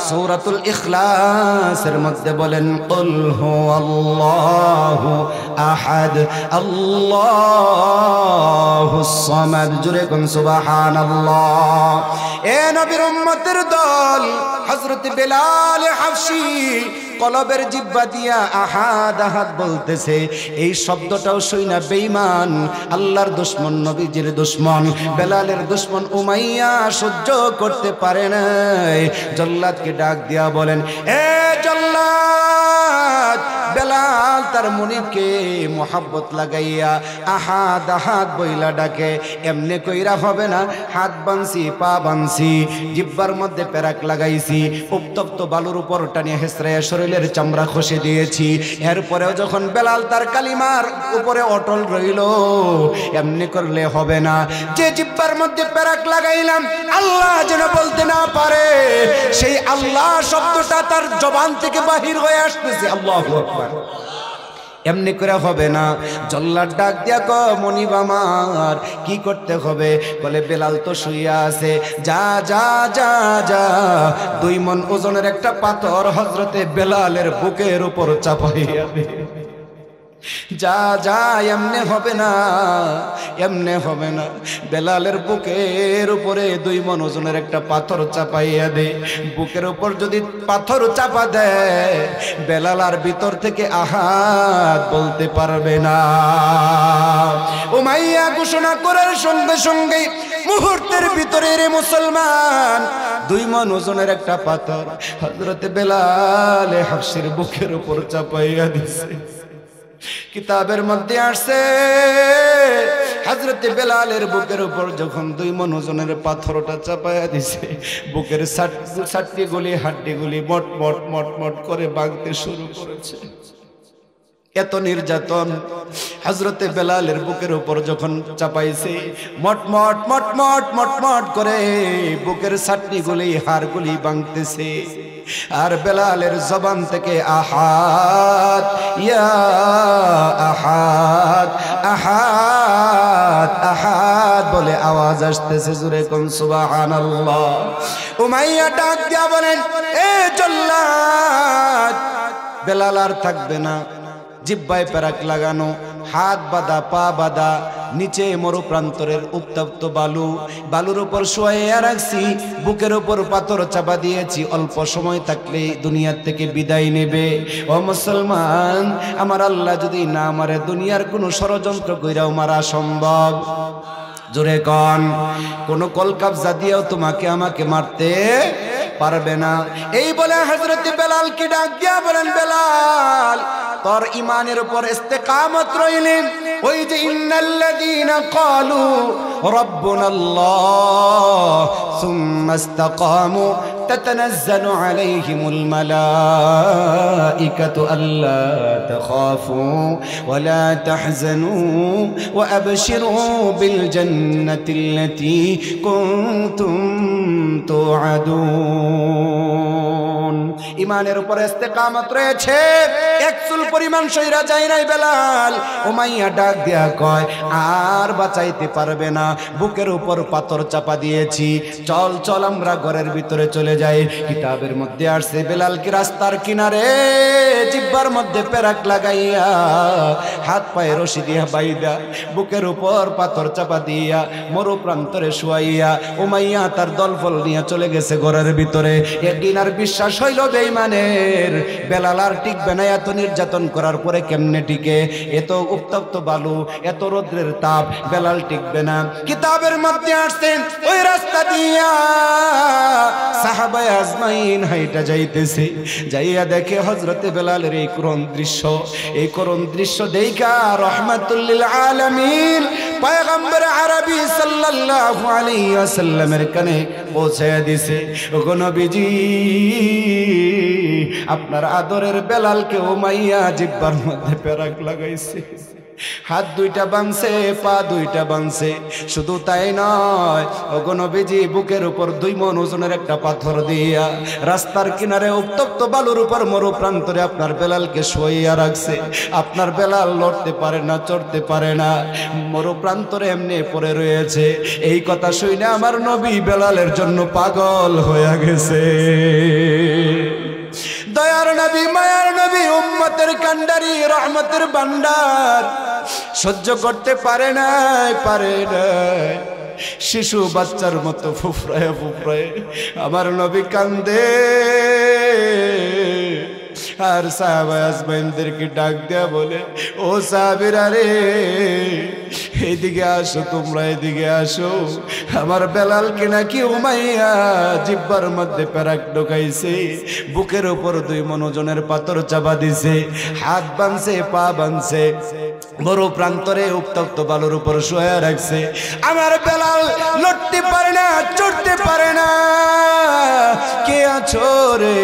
সূরাতুল ইখলাসের মধ্যে বলেন, কুল হুয়াল্লাহু আহাদ আল্লাহুস সামাদ। জুরে কোন সুবহানাল্লাহ। এ নবীর উম্মতের দল, হযরত বেলাল হাবশী কলবের জিহ্বা দিয়া আহাদ আহাদ বলতেছে। এই শব্দটাও শুইনা বেঈমান, আল্লাহর দুশমন, নবীজির দুশমন, বেলালের দুশমন উমাইয়া সহ্য করতে পারে নাই। জল্লাদকে ডাক দিয়া বলেন, এ জল্লাদ, বেলাল তার মনিবকে মোহাব্বত লাগাইয়া আহাদ আহাদ বইলা ডাকে। এমনি কইরা হবে না, হাত বানছি, পা বানছি, জিহ্বার মধ্যে পেরাক লাগাইছি, উত্তপ্ত বালুর উপর টানিয়ে হেসরাইয়া শরীরের চামড়া খসে দিয়েছি। এরপরেও যখন বেলাল তার কালিমার উপরে অটল রইল, এমনি করলে হবে না। যে জিহ্বার মধ্যে পেরাক লাগাইলাম আল্লাহ যেন বলতে না পারে, সেই আল্লাহ শব্দটা তার জবান থেকে বাহির হয়ে আসতেছে। আল্লাহু আকবার। এমনি করে হবে না। জল্লাদ ডাক দিয়া কো, মনিব আমার কি করতে হবে? বলে, বেলাল তো শুইয়া আছে, যা যা যা যা 2 মণ ওজনের একটা পাথর হযরতে বেলালের বুকের উপর চাপাইয়া দে। যা যা এমনে হবে না, এমনে হবে না। বেলালের বুকের উপরে 2 মণ ওজনের একটা পাথর চাপাইয়া দে। বুকের উপর যদি পাথর চাপা দেয়, বেলাল আর ভিতর থেকে আহাদ বলতে পারবে না। উমাইয়া ঘোষণা করার সঙ্গে সঙ্গে মুহূর্তের ভিতরে রে মুসলমান 2 মণ ওজনের একটা পাথর হযরতে বেলাল হাবশীর বুকের উপর চাপাইয়া দিছে। কিতাবের মধ্যে আসছে হযরতে বেলালের বুকের উপর যখন 2 মণ ওজনের পাথরটা চাপায়া দিছে, বুকের 60টি গুলি হাড্ডিগুলি মট মট মট মট করে ভাঙতে শুরু করেছে। এত নির্যাতন হযরতে বেলালের বুকের উপর যখন চাপাইছে, মট মট মট মট মট মট করে বুকের 60টি গুলি হাড়গুলি ভাঙতেছে। আর বেলালের জবান থেকে আহাদ ইয়া আহাদ আহাদ আহাদ বলে আওয়াজ আসতেছে। জোরে কোন সুবহানাল্লাহ। উমাইয়া ডাক দিয়া বলেন, এ জল্লাদ, বেলাল আর থাকবে না। জিহ্বায় পেরাক লাগানো, হাত বাঁধা, পা বাঁধা, নিচে মরুপ্রান্তরের উত্তপ্ত বালু, বালুর উপর শোয়াইয়া রাখছি, বুকের উপর পাথর চাপা দিয়েছি। অল্প সময় থাকলে দুনিয়ার থেকে বিদায় নেবে। ও মুসলমান, আমার আল্লাহ যদি না মারে, দুনিয়ার কোনো ষড়যন্ত্র কইরাও মারা সম্ভব। জোরে কন, কোন কলকাবজা দিয়েও তোমাকে আমাকে মারতে পারবে না। এই বলে হযরত বেলালকে ডাক দিয়া বলেন, বেলাল, তোর ইমানের উপর ইস্তেকামত রইলেন। ওই যে ইন্নাল্লাযীনা ক্বালু রাব্বুনাল্লাহ সুম্মা ইসতাকামু তাতানাজ্জালু আলাইহিমুল মালাইকাতু আল্লা তাখাফু ওয়া লা তাহজানু ওয়া আবশিরু বিল জান্নাতিল্লাতী কুনতুম তুআদুন। ইমানের উপর ইস্তেকামত রয়েছে, এক চুল পরিমাণ সইরা যায় নাই বেলাল। উমাইয়া ডাক দিয়া কয়, আর বাঁচাইতে পারবে না, বুকের উপর পাথর চাপা দিয়েছি, চল চল আমরা ঘরের ভিতরে চলে যাই। কিতাবের মধ্যে আসছে বেলালকে রাস্তার কিনারে জিহ্বার মধ্যে পেরাক লাগাইয়া, হাত পায়ে রশি দিয়া বাইদা, বুকের উপর পাথর চাপা দিয়া, মরু প্রান্তরে শুয়াইয়া উমাইয়া তার দলফল নিয়ে চলে গেছে ঘরের ভিতরে। একদিন আর বিশ্বাস হইল বেঈমানের, বেলাল আর টিকবে না। এত নির্যাতন করার পরে কেমনে টিকে? এত উত্তপ্ত বালু, এত রোদ্রের তাপ, বেলাল টিকবে না। কিতাবের মধ্যে আসছেন ওই রাস্তা দিয়া সাহাবায়ে আজমাইন হাইটা যাইতেছে, যাইয়া দেখে হযরতে বেলালের এই করুণ দৃশ্য। এই করুণ দৃশ্য দেখা রাহমাতুল লিল আলামিন পয়গম্বর আরবি সাল্লাল্লাহু আলাইহি ওয়াসাল্লামের কানে পৌঁছায়া দিছে, ওগো নবীজি, আপনার আদরের বেলালকে উমাইয়া জিহ্বার মধ্যে পেরাক লাগাইছে। হাত 2টা ভাঙছে, পা 2টা ভাঙছে। শুধু তাই নয়, ওগো নবীজি, বুকের উপর 2 মণ ওজনের একটা পাথর দিয়া রাস্তার কিনারে উত্তপ্ত বালুর উপর মরু প্রান্তরে আপনার বেলালকে শুইয়া রাখছে। আপনার বেলাল লড়তে পারে না, চড়তে পারে না, মরু প্রান্তরে এমনি পড়ে রয়েছে। এই কথা শুনে আমার নবী বেলালের জন্য পাগল হয়ে গেছে। দয়ার নবী, মায়ার নবী, উম্মতের কান্ডারি, রহমতের ভান্ডার সহ্য করতে পারে নাই, পারে নাই। শিশু বাচ্চার মতো ফুফরায় ফুফরায় আমার নবী কান্দে। আর সাহাবায়ে আজমাইনদেরকে ডাক দেয়া বলে, ও সাহাবীরা রে, এদিকে আসো, তোমরা এদিকে আসো। আমার বেলালকে নাকি উমাইয়া জিহ্বার মধ্যে পেরাক ঢোকাইছে, বুকের উপর 2 মণ ওজনের পাথর চাপা দিছে, হাত বাঁধছে, পা বাঁধছে, মরু প্রান্তরে উত্তপ্ত বালুর উপর শুয়ে রাখছে। আমার বেলাল লড়তে পারে না, চড়তে পারে না। কে আছো রে?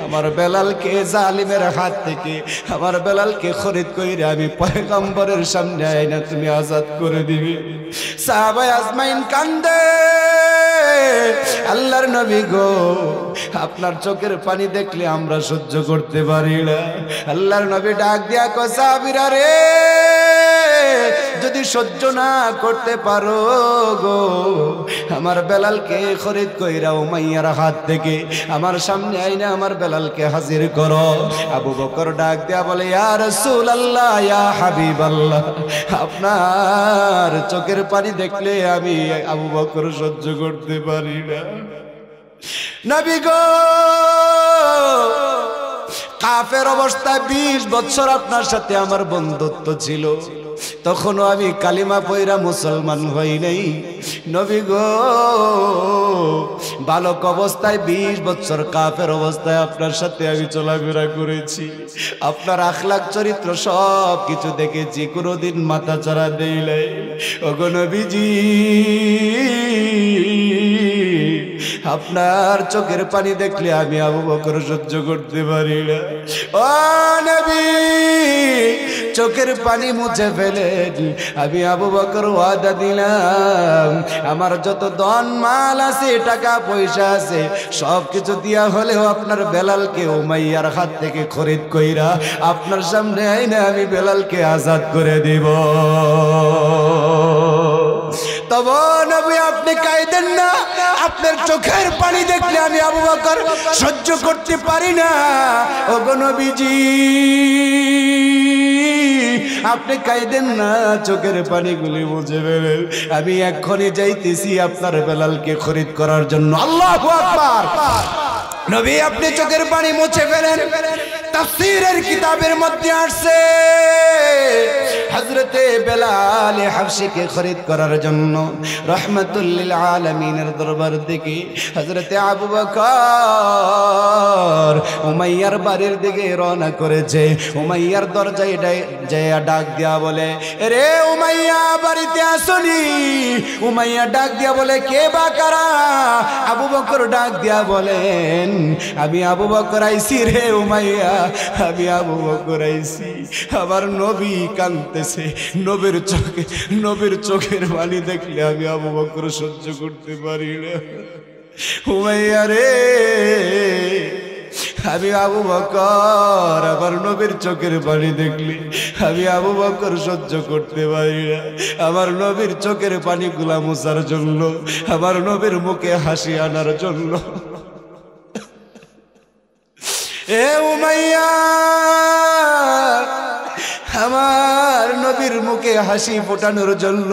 আমার বেলালকে জালিমের হাত থেকে, আমার বেলালকে খরিদ কইরা আমি পয়গম্বরের সামনে আইনা তুমি আজাদ করে দিবি। সাহাবায়ে আজমাইন কান্দে, আল্লাহর নবী গো, আপনার চোখের পানি দেখলে আমরা সহ্য করতে পারি না। আল্লাহর নবী ডাক দিয়া কয়, সাহাবীরা রে, যদি সহ্য না করতে পারো গো, আমার বেলালকে খরিদ কইরা উমাইয়ার হাত থেকে আমার সামনে আইনা আমার বেলালকে হাজির করো। আবু বকর ডাক দেয়া বলে, ইয়া রাসূলুল্লাহ, ইয়া হাবিবাল্লাহ, আপনার চোখের পানি দেখলে আমি আবু বকর সহ্য করতে পারি না। নবী গো, কাফের অবস্থায় 20 বছর আপনার সাথে আমার বন্ধুত্ব ছিল, তখনও আমি কালিমা পয়রা মুসলমান হই নাই। নবী গো, বালক অবস্থায় 20 বছর কাফের অবস্থায় আপনার সাথে আমি চলাফেরা করেছি, আপনার আখলাক চরিত্র সব কিছু দেখেছি, কোনোদিন মাথা চারা দেই নাই। ওগো নবীজি, আপনার চোখের পানি দেখলে আমি আবু বকর সহ্য করতে পারি না। ও নবী, চোখের পানি মুছে ফেলেন, আমি আবু বকর ওয়াদা দিলাম আমার যত ধন মাল আছে, টাকা পয়সা আছে, সব কিছু দিয়া হলেও আপনার বেলালকে উমাইয়ার হাত থেকে খরিদ কইরা আপনার সামনে আইনা আমি বেলালকে আজাদ করে দিব। তবে নবী আপনি কাইদেন না, আপনার চোখের পানি দেখলে আমি আবু বকর সহ্য করতে পারি না। ওগো নবীজি, আপনি কাইদেন না, চোখের পানিগুলি মুছে ফেলেন, আমি এক্ষুনি যাইতেছি আপনার বেলালকে খরিদ করার জন্য। আল্লাহু আকবার। নবী আপনি চোখের পানি মুছে ফেলেন। তাফসীরের কিতাবের মধ্যে আসছে হযরতে বেলাল হাবশীকে খরিদ করার জন্য রাহমাতুল লিল আলামিনের দরবার থেকে হযরতে আবু বকর উমাইয়ার বাড়ির দিকে রওনা করেছে। উমাইয়ার দরজায় যায় ডাক দিয়া বলে, রে উমাইয়া, বাড়িতে আসনি? উমাইয়া ডাক দিয়া বলে, কে বা কারা? আবু বকর ডাক দিয়া বলেন, আমি আবু বকর আইছি রে উমাইয়া, আমি আবু বকর আইছি। আমার নবী কাঁদতেছে, নবীর চোখের পানি দেখলে আমি আবু বকর সহ্য করতে পারি না। উমাইয়া রে, আমি আবু বকর, আমার নবীর চোখের পানি দেখলে আমি আবু বকর সহ্য করতে পারি না। আমার নবীর চোখের পানিগুলা মোছার জন্য, আমার নবীর মুখে হাসি আনার জন্য, এ উমাইয়া, আমার নবীর মুখে হাসি ফোটানোর জন্য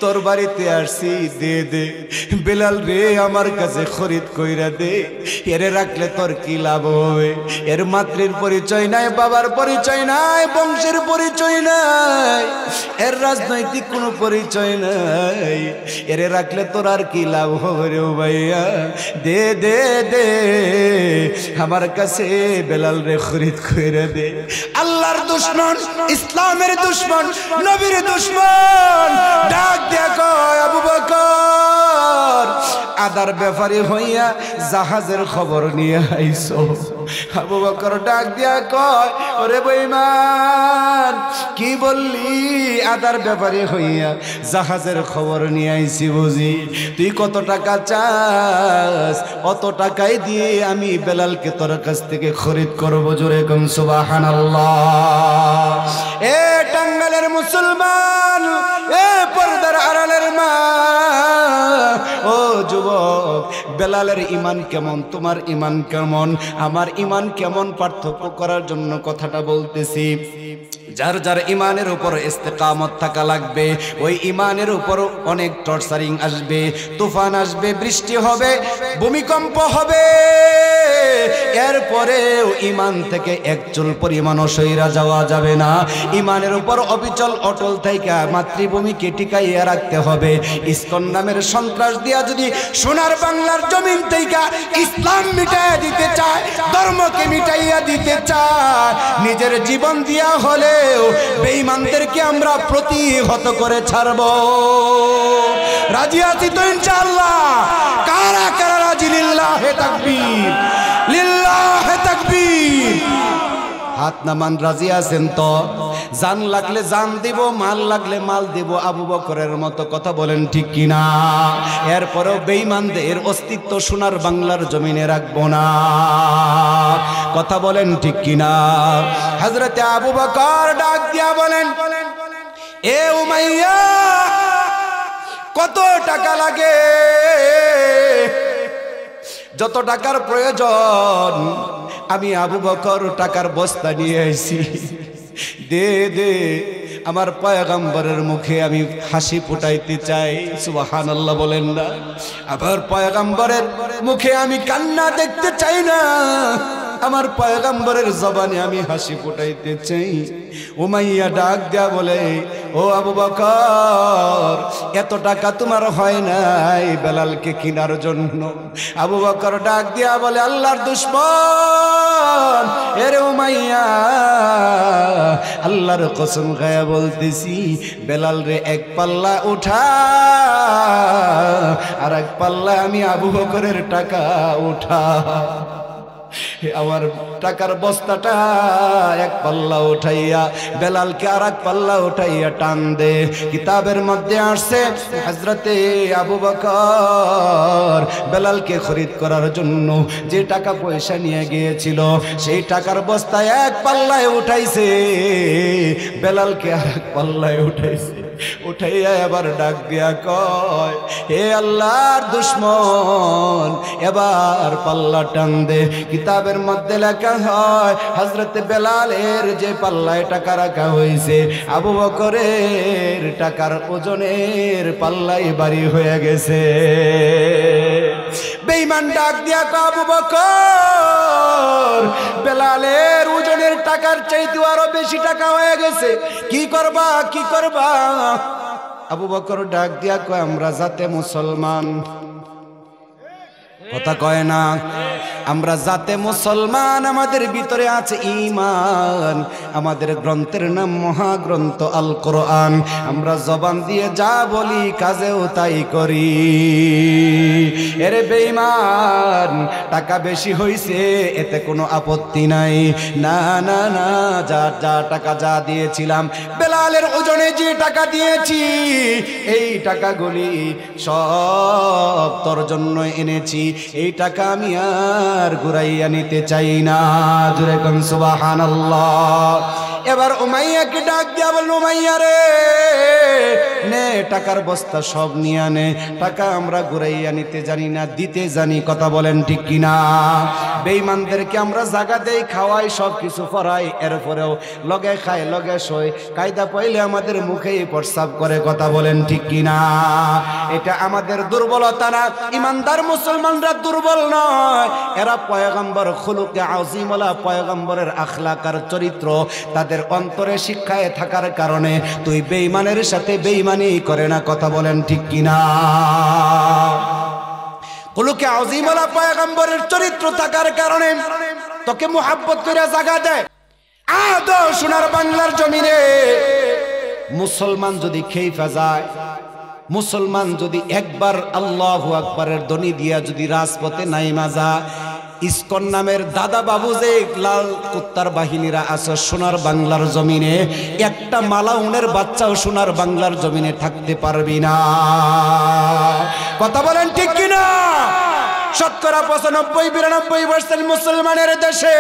তোর বাড়িতে আসছি। দে দে বেলাল রে, আমার কাছে খরিদ কইরা দে। এরে রাখলে তোর কি লাভ হবে? এর মাতৃর পরিচয় নাই, বাবার পরিচয় নাই, বংশের পরিচয় নাই, এর রাজনৈতিক কোনো পরিচয় নাই। এরে রাখলে তোর আর কি লাভ হবে রে ভাইয়া? দে দে দে, আমার কাছে বেলাল রে খরিদ কইরা দে। আল্লাহর দুশমন, ইসলামের দুশমন, নবীর দুশমন ডাক দেখো আবু বকর, আদার ব্যাপারী হইয়া জাহাজের খবর নিয়ে আইছো। আবু বকর ডাক দিয়া কয়, ওরে বেঈমান, কি বললি? আদার ব্যাপারী হইয়া জাহাজের খবর নিয়ে আইছি বুঝি? তুই কত টাকা চাস? অত টাকাই দিয়ে আমি বেলালকে তোর কাছ থেকে খরিদ করবো। জোরে কোন সুবহানাল্লাহ। এ টাঙ্গাইলের মুসলমান, এ পর্দার আড়ালের মা, ও যুবক, বেলালের ঈমান কেমন, তোমার ঈমান কেমন, আমার ঈমান কেমন, পার্থক্য করার জন্য কথাটা বলতেছি। যার যার ঈমানের উপর ইস্তেকামত থাকা লাগবে, ওই ঈমানের উপর অনেক টর্চারিং আসবে, তুফান আসবে, বৃষ্টি হবে, ভূমিকম্প হবে, এরপরেও ঈমান থেকে এক চুল পরিমাণও সইরা যাওয়া যাবে না। ঈমানের উপর অবিচল অটল থাইকা মাতৃভূমিকে টিকাইয়া রাখতে হবে। ইসকন নামের সন্ত্রাস দিয়া যদি সোনার বাংলার জমিন থেকে ইসলাম মিটাইয়া দিতে চায়, ধর্মকে মিটাইয়া দিতে চায়, নিজের জীবন দিয়া হলেও বেঈমানদেরকে আমরা প্রতিহত করে ছাড়ব। রাজি আছি তো ইনশাআল্লাহ? কারা কারা রাজি? লিল্লাহে তাকবীর, লিল্লাহে তাকবীর। হাত নামান, রাজি আছেন তো? জান লাগলে জান দিব, মাল লাগলে মাল দিব, আবু বকরের মতো কথা বলেন ঠিক কিনা? এরপরেও বেঈমানদের অস্তিত্ব সোনার বাংলার জমিনে রাখবো না, কথা বলেন ঠিক কিনা? হযরতে আবু বকর ডাক দিয়া বলেন, এ উমাইয়া কত টাকা লাগে? যত টাকার প্রয়োজন আমি আবু বকর টাকার বস্তা নিয়ে আইছি, দে দে। আমার পয়গম্বরের মুখে আমি হাসি ফুটাইতে চাই, সুবহানাল্লাহ বলেন না। আবার পয়গম্বরের মুখে আমি কান্না দেখতে চাই না, আমার পয়গম্বরের জবানে আমি হাসি ফুটাইতে চাই। উমাইয়া ডাক দেয়া বলে, ও আবু বকর, এত টাকা তোমার হয় নাই বেলালকে কেনার জন্য? আবু বকর ডাক দিয়া বলে, আল্লাহর দুশমন, এরে উমাইয়া, আল্লাহর কসম খায়া বলতেছি, বেলাল রে এক পাল্লা উঠা, আর এক পাল্লা আমি আবু বকরের টাকা উঠা। আমার টাকার বস্তাটা এক পাল্লা উঠাইয়া বেলালকে আর এক পাল্লা উঠাইয়া টান দে। কিতাবের মধ্যে আসছে হযরতে আবু বকর বেলালকে খরিদ করার জন্য যে টাকা পয়সা নিয়ে গিয়েছিল সেই টাকার বস্তা এক পাল্লায় উঠাইছে, বেলালকে আর এক পাল্লায় উঠাইছে। উঠাইয়া এবার ডাক দিয়া কয়, হে আল্লাহর দুশমন, এবার পাল্লা টান দে। কিতাবের মধ্যে লেখা হয় হযরতে বেলালের যে পাল্লায় টাকা রাখা হয়েছে আবু বকরের টাকার ওজনের পাল্লাই ভারী হয়ে গেছে। বেঈমান ডাক দিয়া কয়, আবু বকর, বেলালের ওজনের টাকার চাইতে আরো বেশি টাকা হয়ে গেছে, কি করবা কি করবা? আবু বকর ডাক দিয়া কয়, আমরা জাতে মুসলমান, কথা কয় না, আমরা জাতে মুসলমান, আমাদের ভিতরে আছে ঈমান, আমাদের গ্রন্থের নাম মহাগ্রন্থ আল কোরআন, আমরা জবান দিয়ে যা বলি কাজেও তাই করি। এরে বেঈমান, টাকা বেশি হইছে এতে কোনো আপত্তি নাই, না না না, যা যা টাকা যা দিয়েছিলাম, বেলালের ওজনে যে টাকা দিয়েছি এই টাকাগুলি সব তোর জন্য এনেছি, এই টাকা আমি আর ঘুরাইয়া নিতে চাই না। জোরে কোন সুবহানাল্লাহ। এবার উমাইয়াকে ডাক দিয়া বলল, উমাইয়া রে, নে টাকার বস্তা সব নিয়ে নে, টাকা আমরা ঘুরাইয়া নিতে জানি না, দিতে জানি, কথা বলেন ঠিক কিনা? বেঈমানদেরকে আমরা জায়গা দেই, খাওয়াই, সব কিছু করাই, এরপরেও লগে খায় লগে শোয়, কায়দা পাইলে আমাদের মুখেই প্রস্রাব করে, কথা বলেন ঠিক কিনা? এটা আমাদের দুর্বলতা না, ইমানদার মুসলমানরা দুর্বল নয়, এরা পয়গম্বর খুলুকে আযীমওয়ালা পয়গম্বরের আখলাক আর চরিত্র তাদের অন্তরে শিক্ষায় থাকার কারণে তুই বেঈমানের সাথে বেঈমানি করে না, কথা বলেন ঠিক কিনা? খুলুকে আযীমওয়ালা পয়গম্বরের চরিত্র থাকার কারণে তোকে মুহাব্বত করে জায়গা দেয়। আদৌ সোনার বাংলার জমিনে মুসলমান যদি খেইফা যায়, মুসলমান যদি একবার আল্লাহু আকবারের ধ্বনি দিয়া যদি রাজপথে নাইমা যায়, ইসকন নামের দাদা বাবু যে লাল কুত্তার বাহিনীরা আছে সোনার বাংলার জমিনে, একটা মালাউনের বাচ্চাও সোনার বাংলার জমিনে থাকতে পারবি না, কথা বলেন ঠিক কিনা? শতকরা 95-92% মুসলমানের দেশে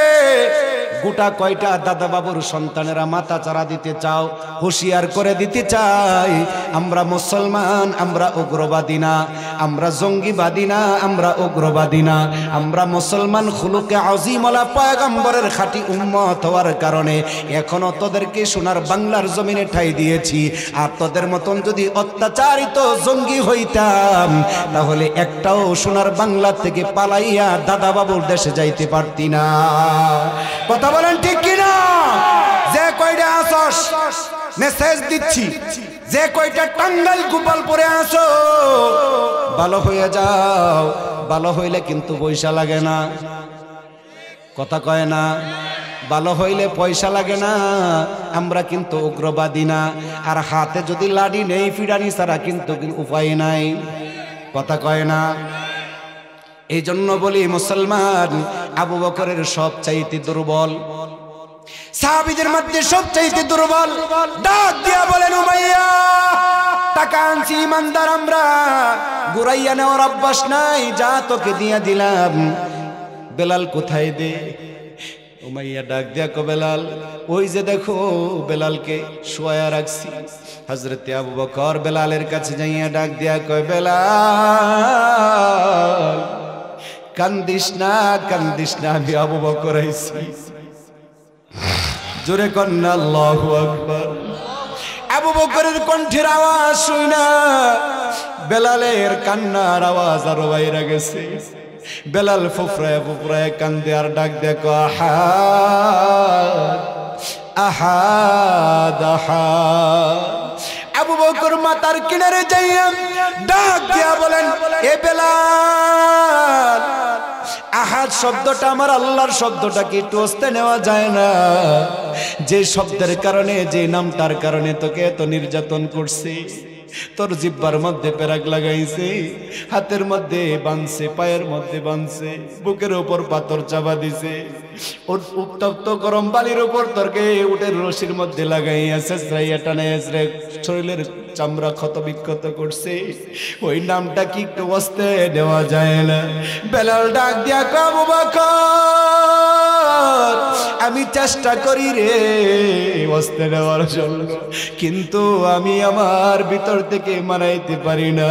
গোটা কয়টা দাদা বাবুর সন্তানেরা মাথা চারা দিতে চাও, হুঁশিয়ার করে দিতে চাই, আমরা মুসলমান, আমরা উগ্রবাদী না, আমরা জঙ্গিবাদী না, আমরা উগ্রবাদী না, আমরা মুসলমান খুলুকে আযীমওয়ালা পয়গম্বরের খাঁটি উম্মত হওয়ার কারণে এখনো তোদেরকে সোনার বাংলার জমিনে ঠাই দিয়েছি। আর তোদের মতন যদি অত্যাচারিত জঙ্গি হইতাম তাহলে একটাও সোনার বাংলা থেকে পালাইয়া দাদা বাবুর দেশে যাইতে পারতি না, কথা বলেন ঠিক কিনা? যে কয়টা আসস মেসেজ দিচ্ছি, যে কয়টা টাঙ্গাইল গোপালপুরে আসো ভালো হয়ে যাও, ভালো হইলে কিন্তু পয়সা লাগে না, কথা কয় না? ভালো হইলে পয়সা লাগে না, আমরা কিন্তু উগ্রবাদী না, আর হাতে যদি লাঠি নেই ফিরানি ছাড়া কিন্তু উপায় নাই, কথা কয় না? এই জন্য বলি মুসলমান আবু বকরের সব চাইতে দুর্বল, সাহাবীদের মধ্যে সব চাইতে দুর্বল। ডাক দিয়া বলেন, উমাইয়া, টাকা আনছি ইমানদার আমরা, ঘুরাইয়া নেওয়ার অভ্যাস নাই, যা তোকে দিয়া দিলাম। বেলাল কোথায় দে? উমাইয়া ডাক দিয়া কো বেলাল, ওই যে দেখো বেলালকে শোয়া রাখছি। হযরতে আবু বকর বেলালের কাছে যাইয়া ডাক দিয়া কয়, বেলাল কান্দিস না, কান্দিস না, আমি আবু বকর আইছি। জোরে কন্না আল্লাহু আকবার। আবু বকরের কণ্ঠের আওয়াজ শুইনা বেলালের কান্নার আওয়াজ আরো বাইরে গেছে। বেলাল ফুফরায় ফুফরায় কান্দে আর ডাক দেখো, আহাদ আহাদ আহাদ। আবু বকর মাতার কিনারে যাইয়া ডাক দিয়া বলেন, এ বেলাল, আহাদ শব্দটা আমার আল্লাহর শব্দটা কি একটু আস্তে নেওয়া যায় না? যে শব্দের কারণে, যে নামটার কারণে তোকে এত নির্যাতন করছে, তোর জিব্বার মধ্যে পেরাক লাগাইছে, হাতের মধ্যে বাঁধছে, পায়ের মধ্যে বাঁধছে, বুকের উপর পাথর চাপা দিছে, উত্তপ্ত গরম বালির উপর তোরকে উটের রশির মধ্যে লাগাইয়াছে, টানাইয়াছে, শরীরের চামড়া ক্ষত বিক্ষত করছে, ওই নামটা কি একটু আস্তে নেওয়া যায় না? বেলাল ডাক দিয়া কয়, আবু বকর, আমি চেষ্টা করি রে আস্তে নেওয়ার জন্য, কিন্তু আমি আমার ভিতর থেকে মানাইতে পারি না,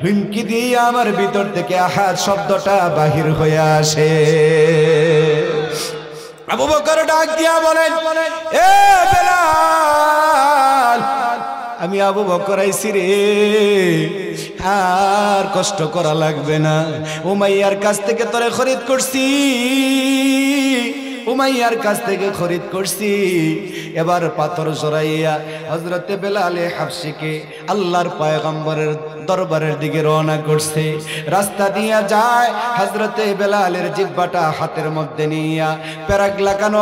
হুমকি দিয়ে আমার ভিতর থেকে আহাদ শব্দটা বাহির হয়ে আসে। আবু বকর ডাক দিয়া বলেন, এ বেলাল, আমি আবু বকর আইছি রে, আর কষ্ট করা লাগবে না, উমাইয়ার কাছ থেকে তোরে খরিদ করছি, উমাইয়ার কাছ থেকে খরিদ করছি। এবার পাথর জড়াইয়া হযরতে বেলালে হাবশিকে আল্লাহর পয়গম্বরের দরবারের দিকে রওনা করছে। রাস্তা দিয়া যায়, হযরতে বেলালের জিহ্বাটা হাতের মধ্যে নিয়া পেরাক লাগানো,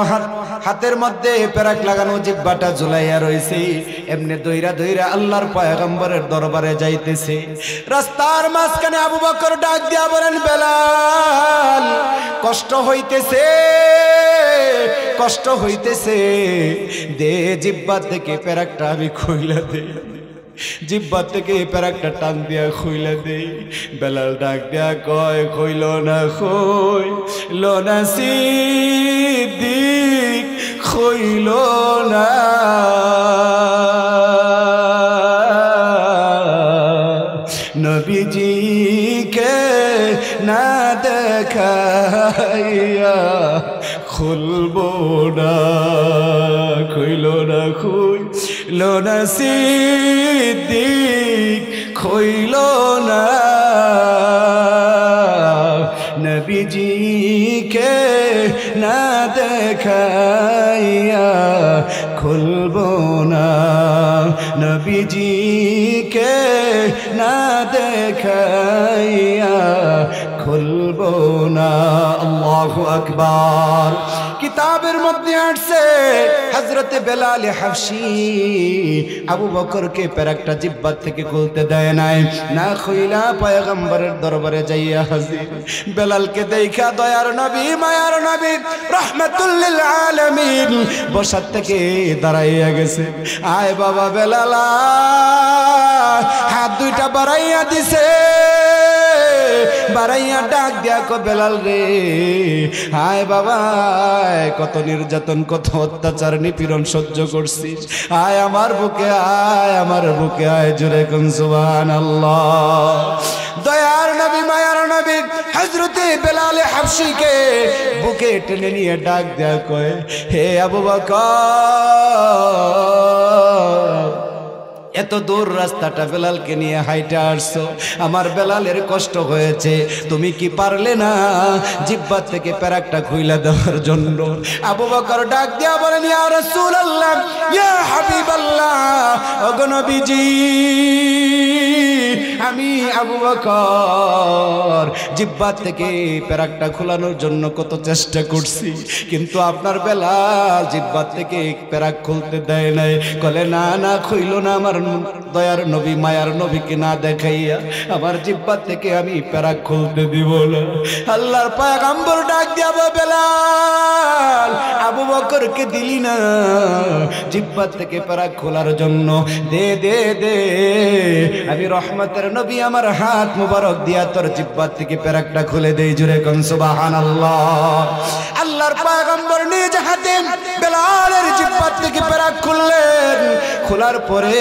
হাতের মধ্যে পেরাক লাগানো জিহ্বাটা ঝুলাইয়া রইছে, এমনি দইরা দইরা আল্লাহর পয়গম্বরের দরবারে যাইতেছে। রাস্তার মাঝখানে আবু বকর ডাক দিয়া বলেন, বেলাল, কষ্ট হইতেছে, কষ্ট হইতেছে, দে জিহ্বা থেকে পেরাকটা আমি খুইলা দে, জিহ্বা থেকে পেরাকটা টান দিয়া খুইলা দে। বেলাল ডাক দিয়া কয়, খইল না, খইল না সিদ্দিক, খইল না, নবীজিকে না দেখাইয়া খুলবো না, খইল না, খইল না সিদ্দিক, খইল না, নবীজিকে না দেখাইয়া খুলবো না, নবীজিকে না দেখাইয়া খুলবো না। আল্লাহু আকবার। কিতাবের মধ্যে আসছে হযরতে বেলাল হাবশী আবু বকরকে পেরাকটা জিহ্বা থেকে খুলতে দেয় নাই, না খুইলা পয়গম্বরের দরবারে যাইয়া হাজির। বেলালকে দেখা দয়ার নবী, মায়ার নবী, রাহমাতুল লিল আলামিন বসার থেকে দাঁড়াইয়া গেছে। আয় বাবা বেলাল, হাত দুইটা বাড়াইয়া দিছে, বাড়াইয়া ডাক দিয়া কো, বেলাল রে, হায় বাবা, কত নির্যাতন, কত অত্যাচার, নিপীড়ন সহ্য করছিস, আয় আমার বুকে, আয় আমার বুকে, আয়, জোরে কোন সুবহানাল্লাহ। দয়ার নবী, মায়ার নবী হযরতে বেলাল হাবশীকে বুকে টেনে নিয়ে ডাক দেয়া কয়, হে আবু বকর, এত দূর রাস্তাটা বেলালকে নিয়ে হাইটা আসছো, আমার বেলালের কষ্ট হয়েছে, তুমি কি পারলে না জিহ্বা থেকে পেরাকটা খুইলা দেওয়ার জন্য? আবু বকর ডাক দিয়া বলেন, ইয়া রাসূলুল্লাহ, ইয়া হাবিবাল্লাহ, ওগো নবীজি, আমি আবু বকর জিহ্বা থেকে পেরাকটা খোলানোর জন্য কত চেষ্টা করছি, কিন্তু আপনার বেলাল জিহ্বা থেকে পেরাক খুলতে দেয় নাই। কলে, না না, খুইল না, আমার দয়ার নবী, মায়ার নবীকে না দেখাইয়া আমার জিহ্বা থেকে আমি পেরাক খুলতে দিব না। আল্লাহর পয়গম্বর ডাক দিয়া, বেলাল, আবু বকরকে দিলি না জিহ্বা থেকে পেরাক খোলার জন্য, দে দে দে, আমি রহমত রহমতের নবী আমার হাত মুবারক দিয়া তোর জিহ্বা থেকে পেরাকটা খুলে দেই, জুরে কোন সুবহানাল্লাহ। আল্লাহর পয়গম্বর নিজ হাতে বেলালের জিহ্বা থেকে পেরাক খুললেন। খোলার পরে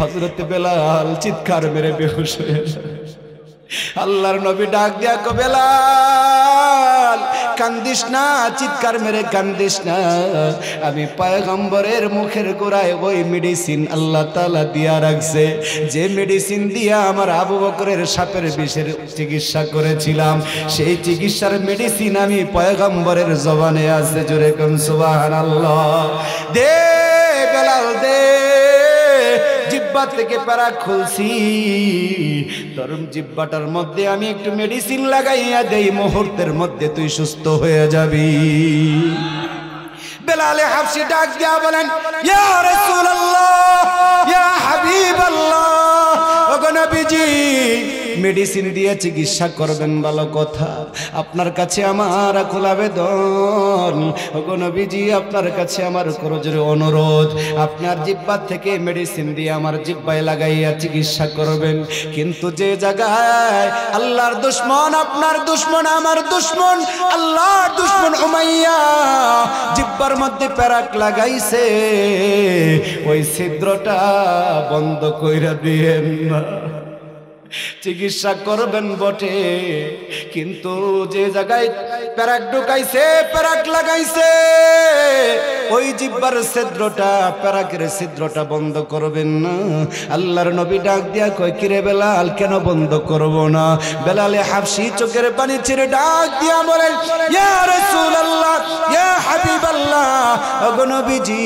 হযরত বেলাল চিৎকার মেরে বেহুশ হয়ে গেল। আল্লাহর নবী ডাক দিয়া কো বেলাল কান্দিস না, চিৎকার মেরে কান্দিস না, আমি পয়গম্বরের মুখের গোড়ায় ওই মেডিসিন আল্লাহ তাআলা দিয়া রাখছে, যে মেডিসিন দিয়া আমার আবু বকরের সাপের বিষের চিকিৎসা করেছিলাম, সেই চিকিৎসার মেডিসিন আমি পয়গম্বরের জবানে আছে, জোরে কোন সুবহানাল্লাহ। দে বেলাল দে, জিহ্বা থেকে পেরাক খুলছি, তোর জিহ্বাটার মধ্যে আমি একটু মেডিসিন লাগাইয়া দেই, মুহূর্তের মধ্যে তুই সুস্থ হয়ে যাবি। বেলালে হাবশি ডাক দিয়া বলেন, ইয়া রাসূলুল্লাহ, ইয়া হাবিবাল্লাহ, ওগো নবীজি মেডিসিন দিয়ে চিকিৎসা করবেন ভালো কথা, আপনার কাছে আমার আকুল আবেদন, ওগো নবীজি আপনার কাছে আমার করজোরে অনুরোধ, আপনার জিহ্বা থেকে মেডিসিন দিয়ে আমার জিহ্বায় লাগাইয়া চিকিৎসা করবেন, কিন্তু যে জায়গায় আল্লাহর দুশমন, আপনার দুশমন, আমার দুশমন, আল্লাহর দুশমন উমাইয়া জিহ্বার মধ্যে পেরাক লাগাইছে, ওই ছিদ্রটা বন্ধ কইরা দিয়েন না। চিকিৎসা করবেন বটে, কিন্তু যে জায়গায় পেরাক ঢুকাইছে, পেরাক লাগাইছে, ওই জিহ্বার ছিদ্রটা, পেরাকের ছিদ্রটা বন্ধ করবেন না। আল্লাহর নবী ডাক দিয়া কয়, কিরে বেলাল কেন বন্ধ করব না? বেলালে হাবশি চোখের পানি ছেড়ে ডাক দিয়া বলেন, ইয়া রাসূলুল্লাহ, ইয়া হাবিবাল্লাহ, ওগো নবীজি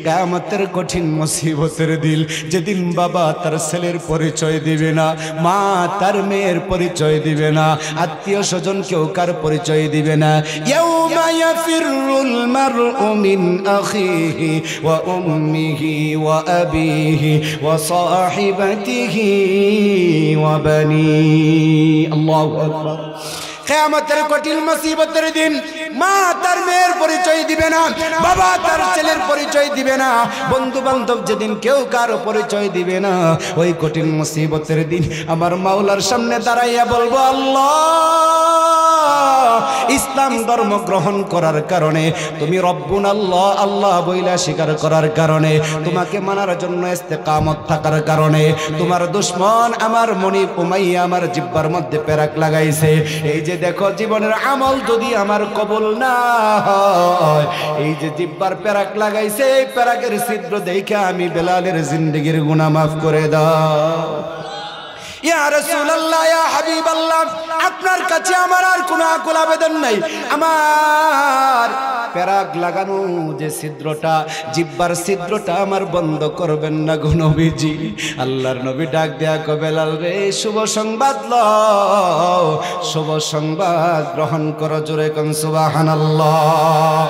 কিয়ামতের কঠিন মুসিবতের দিন, যেদিন বাবা তার ছেলের পরিচয় দিবে না, মা তার মেয়ের পরিচয় দিবে না, আত্মীয় স্বজন কেউ কার পরিচয় দিবে না, ইয়াউমা ইয়াফিরুল মারউ মিন আখিহি ওয়া উম্মিহি ওয়া আবিহি ওয়া সাহিবাতিহি ওয়া বানি। আল্লাহু আকবার। কিয়ামতের কঠিন মুসিবতের দিন মা তার মেয়ের পরিচয় দিবে না, বাবা তার ছেলের পরিচয় দিবে না, বন্ধু বান্ধব যেদিন কেউ কারো পরিচয় দিবে না, ওই কঠিন মুসিবতের দিন আমার মাওলার সামনে দাঁড়াইয়া বলবো, আল্লাহ ইসলাম ধর্ম গ্রহণ করার কারণে, তুমি রব্বুন আল্লাহ আল্লাহ বইলা স্বীকার করার কারণে, তোমাকে মানার জন্য ইস্তেকামত থাকার কারণে, তোমার দুশমন আমার মনিব উমাইয়া আমার জিহ্বার মধ্যে পেরাক লাগাইছে, এই যে দেখো জীবনের আমল যদি আমার কবুল না হয়, এই যে জিহ্বার পেরাক লাগাইছে, এই পেরাকের ছিদ্র দেখে আমি বেলালের জিন্দেগির গুনাহ মাফ করে দাও। ইয়া রাসূলুল্লাহ, ইয়া হাবিবাল্লাহ, আপনার কাছে আমার আর কোনো আকুল আবেদন নাই, আমার পেরাক লাগানো যে ছিদ্রটা, জিহ্বার ছিদ্রটা আমার বন্ধ করবেন না গো নবীজি। আল্লাহর নবী ডাক দেয়া কয়, বেলাল রে শুভ সংবাদ লও, শুভ সংবাদ গ্রহণ করো, জোরে কোন সুবহানাল্লাহ।